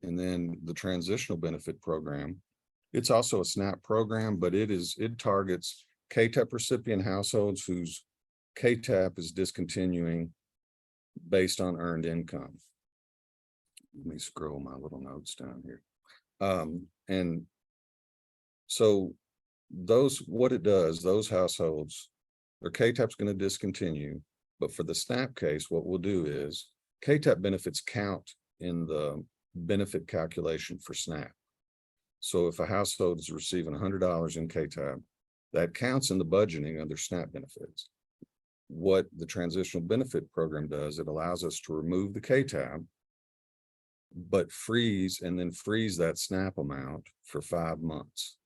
And then the transitional benefit program It's also a SNAP program, but it targets KTAP recipient households whose KTAP is discontinuing based on earned income. Let me scroll my little notes down here. And so what it does, those households, their KTAP's going to discontinue, but for the SNAP case, what we'll do is KTAP benefits count in the benefit calculation for SNAP. So if a household is receiving $100 in KTAP, that counts in the budgeting under SNAP benefits. What the transitional benefit program does, it allows us to remove the KTAP, but freeze that SNAP amount for 5 months.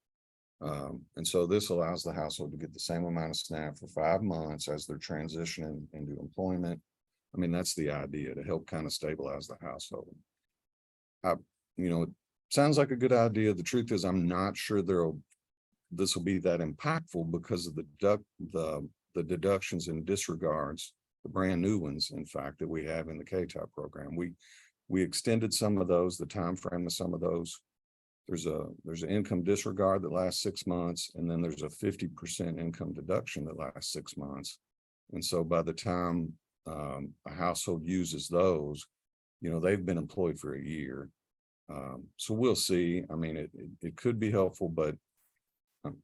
And so this allows the household to get the same amount of SNAP for 5 months as they're transitioning into employment. I mean, that's the idea, to help kind of stabilize the household. It sounds like a good idea. The truth is, I'm not sure this will be that impactful because of the deductions and disregards, the brand new ones, in fact, that we have in the KTAP program. We extended some of those, the time frame of some of those. There's an income disregard that lasts 6 months, and then there's a 50% income deduction that lasts 6 months. And so by the time a household uses those, they've been employed for a year. So we'll see. I mean, it could be helpful, but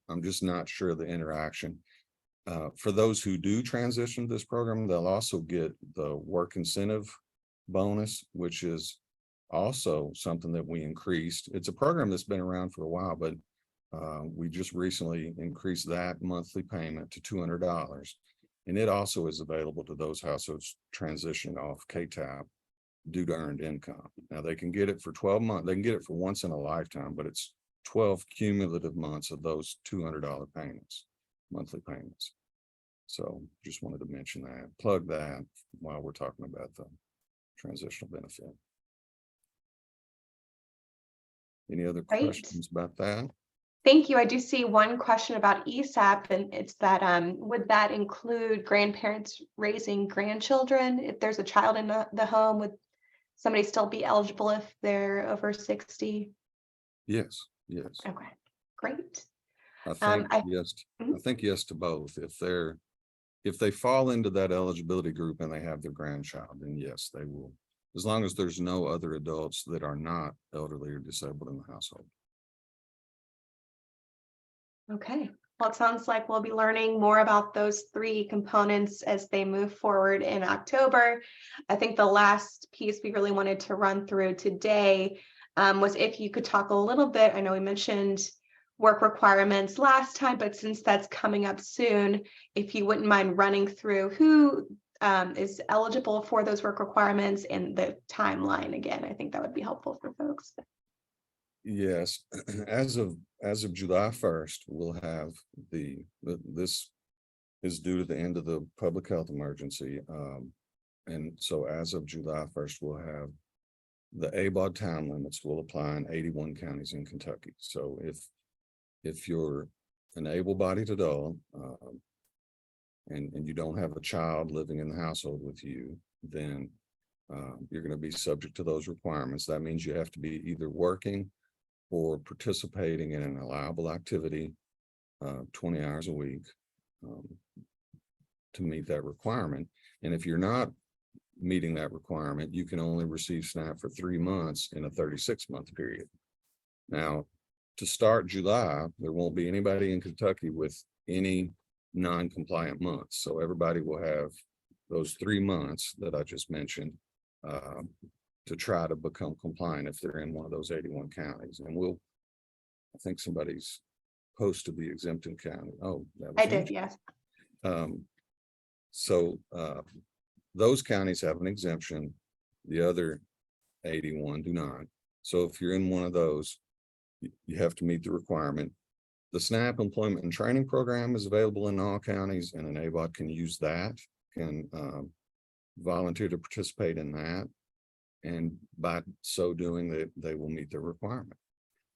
I'm just not sure of the interaction. For those who do transition to this program, they'll also get the work incentive bonus, which is also something that we increased. It's a program that's been around for a while, but we just recently increased that monthly payment to $200. And it also is available to those households transitioning off KTAP due to earned income. Now they can get it for 12 months. They can get it for once in a lifetime, but it's 12 cumulative months of those $200 payments, monthly payments. So just wanted to mention that, plug that while we're talking about the transitional benefit. Any other Great. questions about that? Thank you. I do see one question about ESAP, and it's that would that include grandparents raising grandchildren? If there's a child in the home, would somebody still be eligible if they're over 60? Yes. Okay, great. I think yes. Mhm. I think yes to both. If they fall into that eligibility group and they have their grandchild, then yes, they will, as long as there's no other adults that are not elderly or disabled in the household. Okay, well, it sounds like we'll be learning more about those 3 components as they move forward in October. I think the last piece we really wanted to run through today was if you could talk a little bit. I know we mentioned work requirements last time, but since that's coming up soon, if you wouldn't mind running through who is eligible for those work requirements and the timeline again, I think that would be helpful for folks. Yes, as of July 1st, we'll have this is due to the end of the public health emergency. And so as of July 1st, we'll have the ABOD time limits will apply in 81 counties in Kentucky. So if you're an able-bodied adult and you don't have a child living in the household with you, then you're going to be subject to those requirements. That means you have to be either working or participating in an allowable activity 20 hours a week to meet that requirement. And if you're not meeting that requirement, you can only receive SNAP for 3 months in a 36-month period. Now, to start July, there won't be anybody in Kentucky with any non-compliant months. So everybody will have those 3 months that I just mentioned to try to become compliant if they're in one of those 81 counties. And I think somebody's posted the exempted county. Oh, that was I did, yes. So those counties have an exemption. The other 81 do not. So if you're in one of those, you have to meet the requirement. The SNAP employment and training program is available in all counties, and an ABOD can use that, can volunteer to participate in that. And by so doing, they will meet the requirement.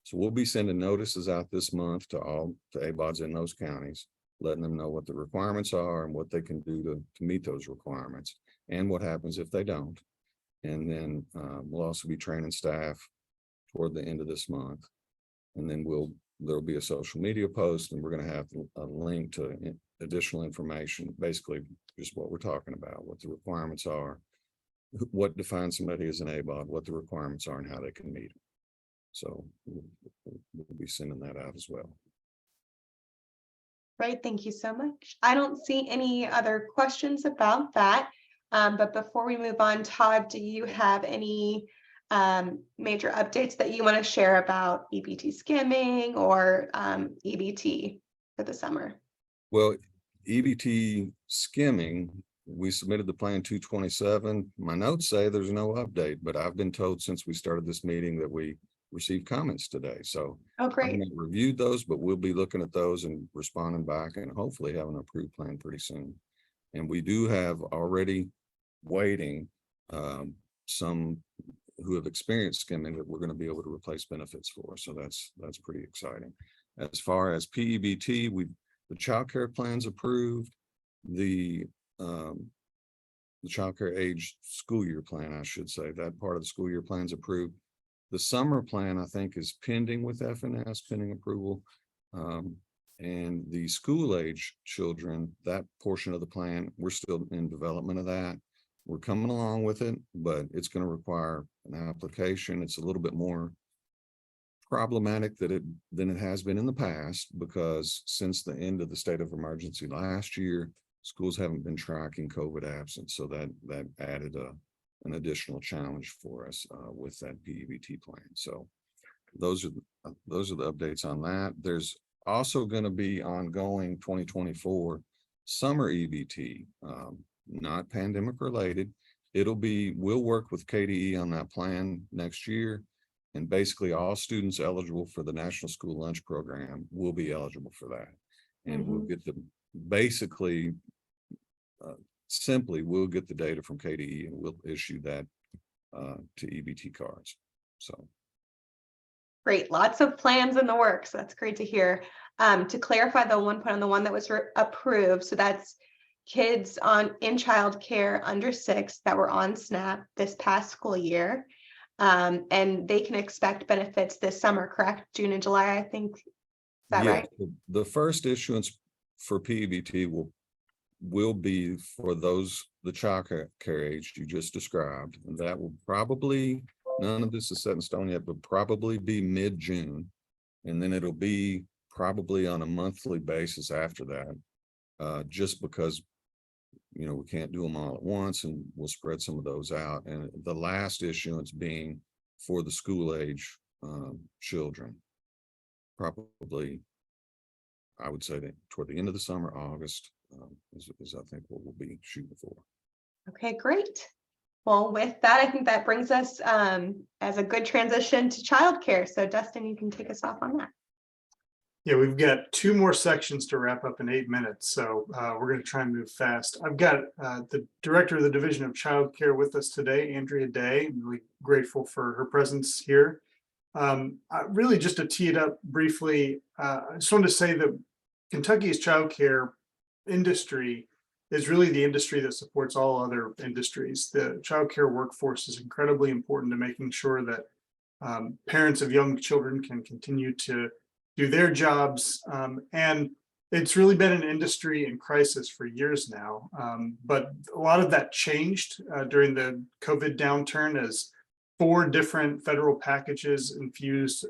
So we'll be sending notices out this month to all the ABODs in those counties, letting them know what the requirements are and what they can do to meet those requirements and what happens if they don't. And then we'll also be training staff toward the end of this month. And then we'll there'll be a social media post, and we're going to have a link to additional information, basically just what we're talking about, what the requirements are, what defines somebody as an ABOD, what the requirements are, and how they can meet them. So we'll be sending that out as well. Right, thank you so much. I don't see any other questions about that. But before we move on, Todd, do you have any major updates that you want to share about EBT skimming or EBT for the summer? Well, EBT skimming, we submitted the plan 227. My notes say there's no update, but I've been told since we started this meeting that we received comments today. So Oh, I great. haven't reviewed those, but we'll be looking at those and responding back and hopefully have an approved plan pretty soon. And we do have already waiting some who have experienced skimming that we're going to be able to replace benefits for. So that's pretty exciting. As far as PEBT, the child care plan's approved. The child care age school year plan, I should say, that part of the school year plan's approved. The summer plan, I think, is pending with FNS, pending approval. And the school age children, that portion of the plan, we're still in development of that. We're coming along with it, but it's going to require an application. It's a little bit more problematic than it has been in the past, because since the end of the state of emergency last year, schools haven't been tracking COVID absence. So that added an additional challenge for us with that PEBT plan. So those are the updates on that. There's also going to be ongoing 2024 summer EBT, not pandemic related. We'll work with KDE on that plan next year. And basically all students eligible for the National School Lunch Program will be eligible for that. And we'll get simply we'll get the data from KDE and we'll issue that to EBT cards. So Great, lots of plans in the works. That's great to hear. To clarify the one point on the one that was approved, so that's kids in childcare under 6 that were on SNAP this past school year. And they can expect benefits this summer, correct? June and July, I think. Is that right? The first issuance for PEBT will be for the child care age you just described. And that will probably, none of this is set in stone yet, but probably be mid-June. And then it'll be probably on a monthly basis after that, just because, we can't do them all at once, and we'll spread some of those out. And the last issuance being for the school age children, probably, I would say that toward the end of the summer, August, is I think what we'll be shooting for. Okay, great. Well, with that, I think that brings us as a good transition to childcare. So Dustin, you can take us off on that. Yeah, we've got 2 more sections to wrap up in 8 minutes. So we're going to try and move fast. I've got the director of the Division of Child Care with us today, Andrea Day. I'm really grateful for her presence here. Really just to tee it up briefly, I just wanted to say that Kentucky's child care industry is really the industry that supports all other industries. The child care workforce is incredibly important to making sure that parents of young children can continue to do their jobs. And it's really been an industry in crisis for years now. But a lot of that changed during the COVID downturn, as 4 different federal packages infused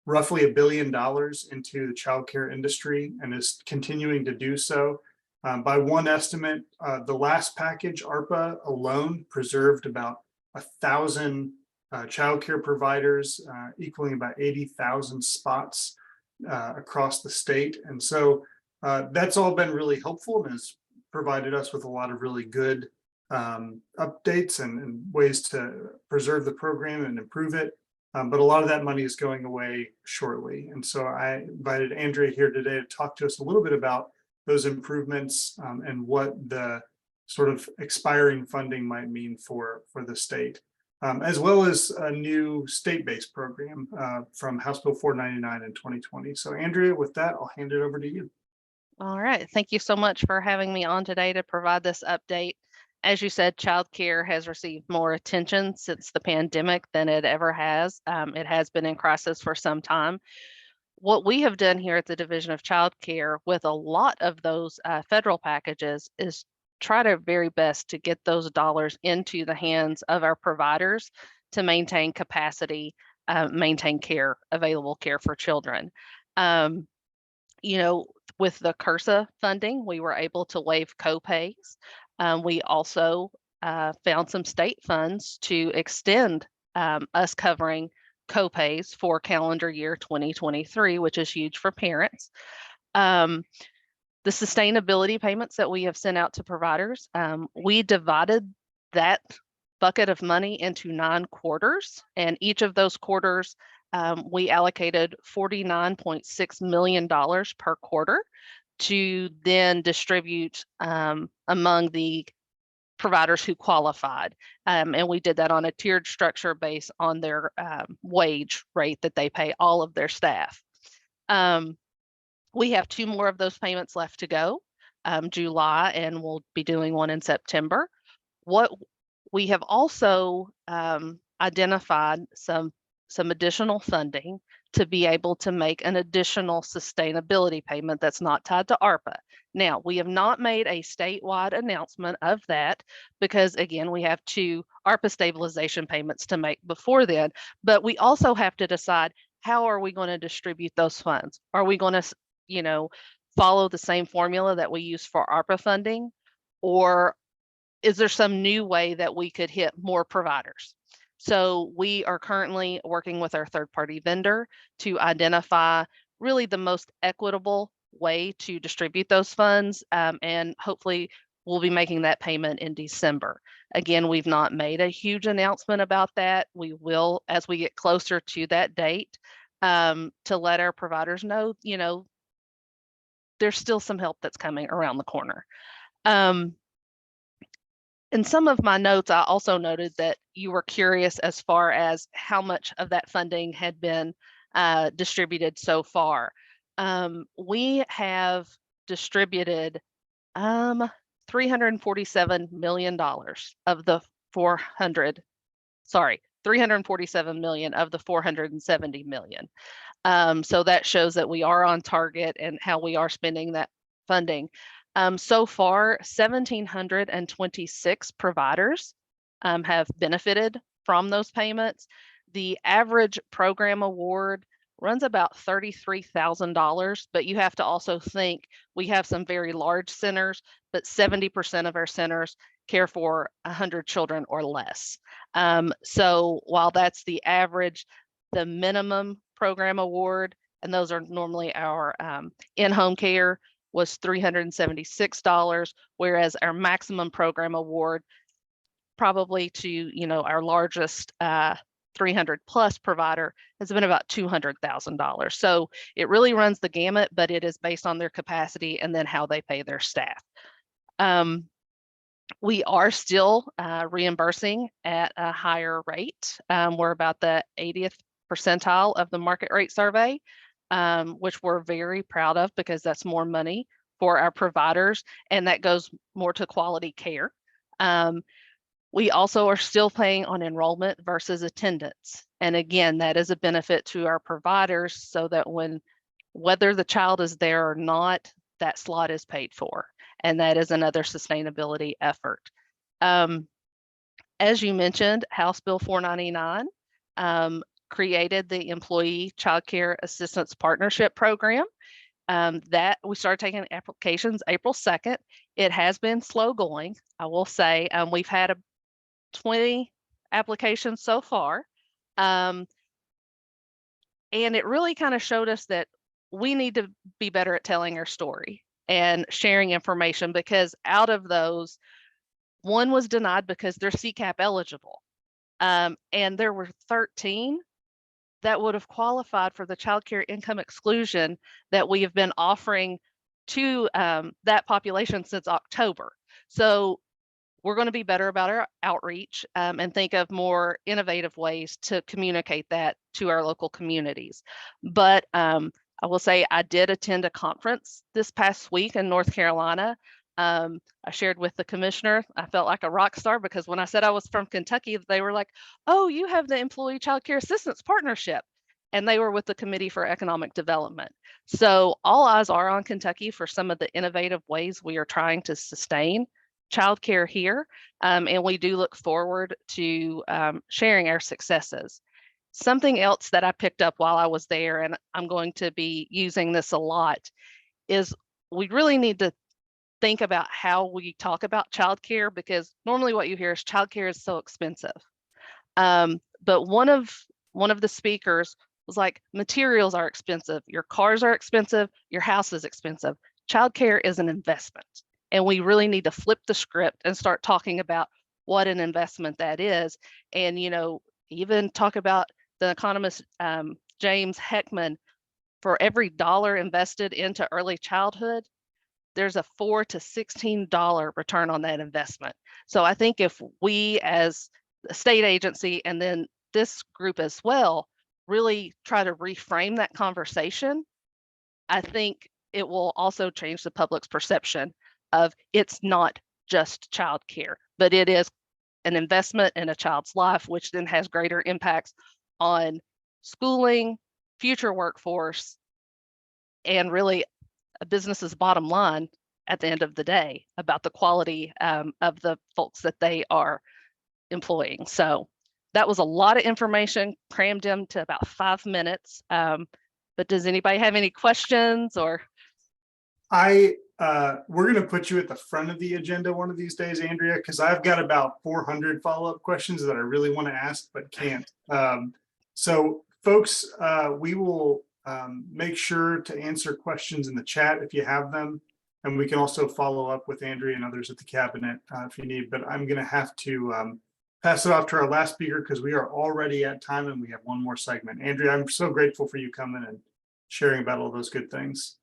roughly $1 billion into the childcare industry, and is continuing to do so. By one estimate, the last package, ARPA alone, preserved about 1,000 childcare providers, equaling about 80,000 spots across the state. And so that's all been really helpful and has provided us with a lot of really good updates and ways to preserve the program and improve it. But a lot of that money is going away shortly. And so I invited Andrea here today to talk to us a little bit about those improvements and what the sort of expiring funding might mean for the state, as well as a new state-based program from House Bill 499 in 2020. So Andrea, with that, I'll hand it over to you. All right. Thank you so much for having me on today to provide this update. As you said, childcare has received more attention since the pandemic than it ever has. It has been in crisis for some time. what we have done here at the Division of Child Care with a lot of those federal packages is try to very best to get those dollars into the hands of our providers to maintain capacity, maintain care, available care for children. You know, with the CURSA funding, we were able to waive copays. We also found some state funds to extend us covering copays for calendar year 2023, which is huge for parents. The sustainability payments that we have sent out to providers, we divided that bucket of money into 9 quarters, and each of those quarters we allocated $49.6 million per quarter to then distribute among the providers who qualified. And we did that on a tiered structure based on their wage rate that they pay all of their staff. We have 2 more of those payments left to go, July, and we'll be doing one in September. What we have also identified some additional funding to be able to make an additional sustainability payment that's not tied to ARPA. Now, we have not made a statewide announcement of that because, again, we have 2 ARPA stabilization payments to make before then, but we also have to decide, how are we going to distribute those funds? Are we going to, you know, follow the same formula that we use for ARPA funding, or is there some new way that we could hit more providers? So we are currently working with our third-party vendor to identify really the most equitable way to distribute those funds, and hopefully we'll be making that payment in December. Again, we've not made a huge announcement about that. We will as we get closer to that date, to let our providers know, you know, there's still some help that's coming around the corner. In some of my notes, I also noted that you were curious as far as how much of that funding had been distributed so far. We have distributed $347 million of the 347 million of the 470 million. So that shows that we are on target and how we are spending that funding. So far, 1,726 providers have benefited from those payments. The average program award runs about $33,000, but you have to also think we have some very large centers, but 70% of our centers care for 100 children or less. So while that's the average, the minimum program award, and those are normally our in-home care, was $376, whereas our maximum program award, probably to, you know, our largest 300 plus provider, has been about $200,000. So it really runs the gamut, but it is based on their capacity and then how they pay their staff. We are still reimbursing at a higher rate. We're about the 80th percentile of the market rate survey, which we're very proud of because that's more money for our providers, and that goes more to quality care. We also are still paying on enrollment versus attendance. And again, that is a benefit to our providers so that whether the child is there or not, that slot is paid for. And that is another sustainability effort. As you mentioned, House Bill 499 created the Employee Child Care Assistance Partnership Program. That we started taking applications April 2nd. It has been slow going, I will say. We've had 20 applications so far. And it really kind of showed us that we need to be better at telling our story and sharing information, because out of those, one was denied because they're CCAP eligible. And there were 13 that would have qualified for the child care income exclusion that we have been offering to that population since October. So we're going to be better about our outreach and think of more innovative ways to communicate that to our local communities. But I will say I did attend a conference this past week in North Carolina. I shared with the commissioner, I felt like a rock star because when I said I was from Kentucky, they were like, "Oh, you have the Employee Child Care Assistance Partnership." and they were with the Committee for Economic Development. So all eyes are on Kentucky for some of the innovative ways we are trying to sustain childcare here. And we do look forward to sharing our successes. Something else that I picked up while I was there, and I'm going to be using this a lot, is we really need to think about how we talk about childcare, because normally what you hear is childcare is so expensive. But one of the speakers was like, materials are expensive, your cars are expensive, your house is expensive. Childcare is an investment. And we really need to flip the script and start talking about what an investment that is. And, you know, even talk about the economist, James Heckman, for every dollar invested into early childhood, there's a $4 to $16 return on that investment. So I think if we as a state agency, and then this group as well, really try to reframe that conversation, I think it will also change the public's perception of it's not just childcare, but it is an investment in a child's life, which then has greater impacts on schooling, future workforce, and really a business's bottom line at the end of the day about the quality of the folks that they are employing. So that was a lot of information crammed into about 5 minutes. But does anybody have any questions or? We're going to put you at the front of the agenda one of these days, Andrea, because I've got about 400 follow-up questions that I really want to ask but can't. So folks, we will make sure to answer questions in the chat if you have them, and we can also follow up with Andrea and others at the cabinet if you need. But I'm going to have to pass it off to our last speaker because we are already at time and we have one more segment. Andrea, I'm so grateful for you coming and sharing about all those good things.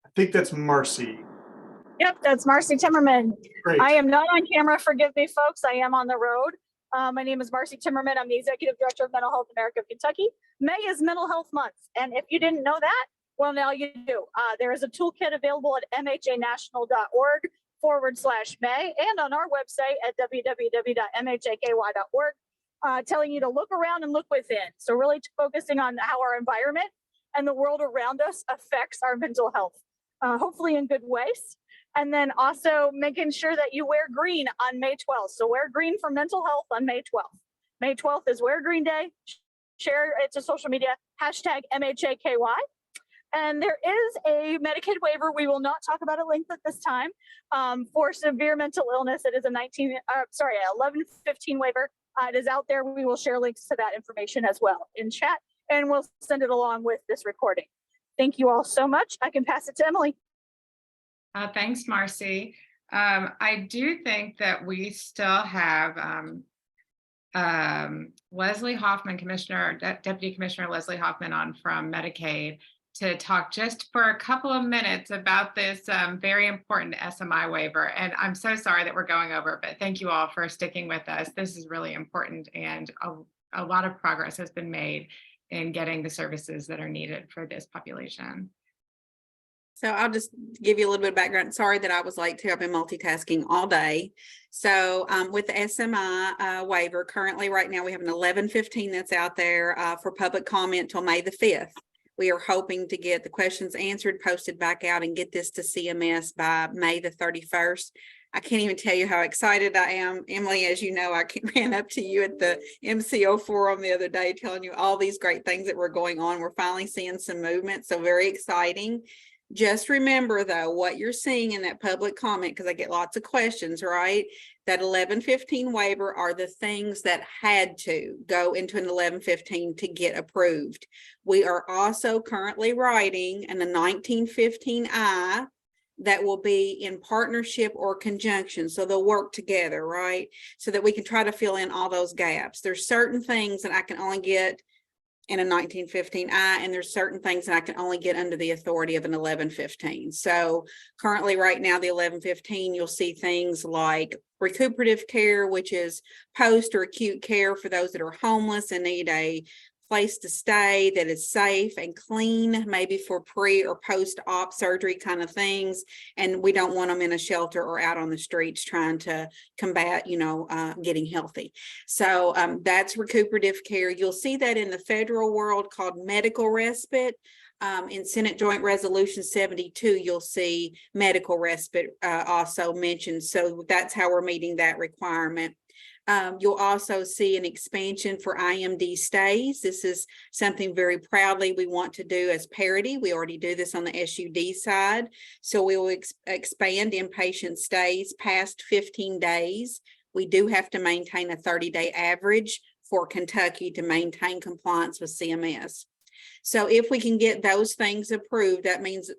I think that's Marcy. Yep, that's Marcy Timmerman. Great. I am not on camera. Forgive me, folks. I am on the road. My name is Marcy Timmerman. I'm the Executive Director of Mental Health America of Kentucky. May is Mental Health Month. And if you didn't know that, well, now you do. There is a toolkit available at mhanational.org/May and on our website at www.mhaky.org, telling you to look around and look within. So really focusing on how our environment and the world around us affects our mental health, hopefully in good ways. And then also making sure that you wear green on May 12th. So wear green for mental health on May 12th. May 12th is Wear Green Day. Share it to social media, #MHAKY. And there is a Medicaid waiver. We will not talk about at length at this time. For severe mental illness, it is a 1115 waiver. It is out there. We will share links to that information as well in chat, and we'll send it along with this recording. Thank you all so much. I can pass it to Emily. Thanks, Marcy. I do think that we still have Leslie Hoffman, Deputy Commissioner Leslie Hoffman on from Medicaid to talk just for a couple of minutes about this very important SMI waiver. And I'm so sorry that we're going over, but thank you all for sticking with us. This is really important, and a lot of progress has been made in getting the services that are needed for this population. So I'll just give you a little bit of background. Sorry that I was late too. I've been multitasking all day. So with the SMI waiver, currently right now we have an 1115 that's out there for public comment till May the 5th. We are hoping to get the questions answered, posted back out, and get this to CMS by May the 31st. I can't even tell you how excited I am. Emily, as you know, I ran up to you at the MCO forum the other day telling you all these great things that were going on. We're finally seeing some movement, so very exciting. Just remember, though, what you're seeing in that public comment, because I get lots of questions, right? That 1115 waiver are the things that had to go into an 1115 to get approved. We are also currently writing an 1915I that will be in partnership or conjunction. So they'll work together, right? So that we can try to fill in all those gaps. There's certain things that I can only get in a 1915I, and there's certain things that I can only get under the authority of an 1115. So currently right now, the 1115, you'll see things like recuperative care, which is post or acute care for those that are homeless and need a place to stay that is safe and clean, maybe for pre or post-op surgery kind of things. And we don't want them in a shelter or out on the streets trying to combat, getting healthy. So that's recuperative care. You'll see that in the federal world called medical respite. In Senate Joint Resolution 72, you'll see medical respite also mentioned. So that's how we're meeting that requirement. You'll also see an expansion for IMD stays. This is something very proudly we want to do as parity. We already do this on the SUD side. So we will expand inpatient stays past 15 days. We do have to maintain a 30-day average for Kentucky to maintain compliance with CMS. So if we can get those things approved, that means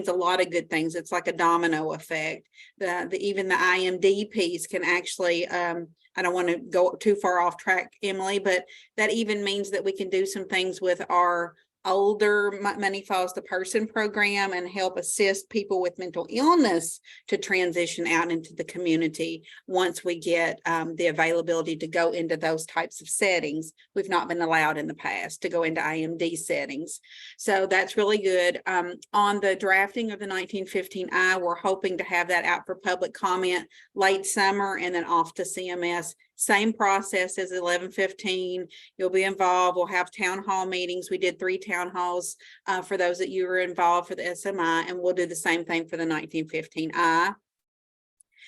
a lot of good things. It's like a domino effect. Even the IMD piece can actually, I don't want to go too far off track, Emily, but that even means that we can do some things with our older Money Follows the Person program and help assist people with mental illness to transition out into the community once we get the availability to go into those types of settings. We've not been allowed in the past to go into IMD settings. So that's really good. On the drafting of the 1915I, we're hoping to have that out for public comment late summer and then off to CMS. Same process as 1115. You'll be involved. We'll have town hall meetings. We did 3 town halls for those that you were involved for the SMI, and we'll do the same thing for the 1915I.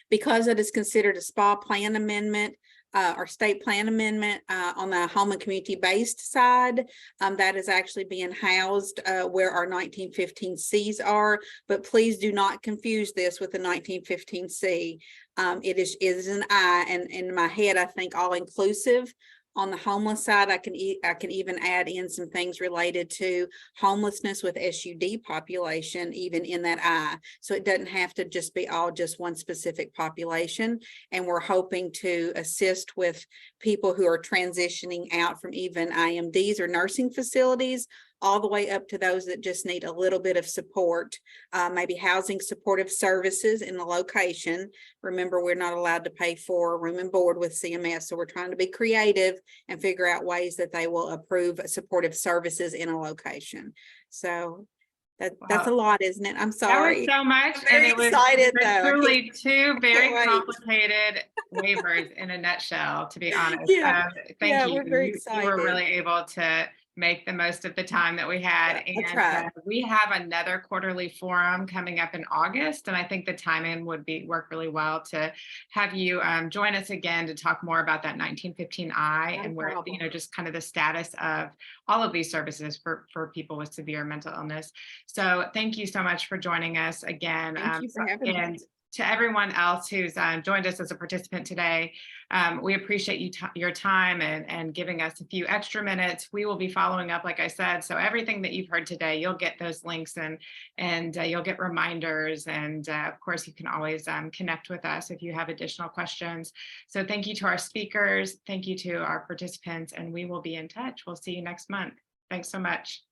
Because it is considered a SPA plan amendment, or state plan amendment on the home and community based side, that is actually being housed where our 1915Cs are, but please do not confuse this with the 1915C. It is an I, and in my head, I think all inclusive. On the homeless side, I can even add in some things related to homelessness with SUD population, even in that I. So it doesn't have to just be all just one specific population. And we're hoping to assist with people who are transitioning out from even IMDs or nursing facilities, all the way up to those that just need a little bit of support, maybe housing supportive services in the location. Remember, we're not allowed to pay for room and board with CMS, so we're trying to be creative and figure out ways that they will approve supportive services in a location. So that's a lot, isn't it? I'm sorry. That was so much. I'm very excited though. Truly 2 very wait. complicated waivers in a nutshell, to be honest. Yeah. Thank you. We're very You excited. were really able to make the most of the time that we had. That's right. We have another quarterly forum coming up in August, and I think the timing would work really well to have you join us again to talk more about that 1915I and where, just kind of the status of all of these services for people with severe mental illness. So thank you so much for joining us again. Thank you for having me. To everyone else who's joined us as a participant today, we appreciate your time and giving us a few extra minutes. We will be following up, like I said, so everything that you've heard today, you'll get those links and you'll get reminders. And of course, you can always connect with us if you have additional questions. So thank you to our speakers. Thank you to our participants, and we will be in touch. We'll see you next month. Thanks so much.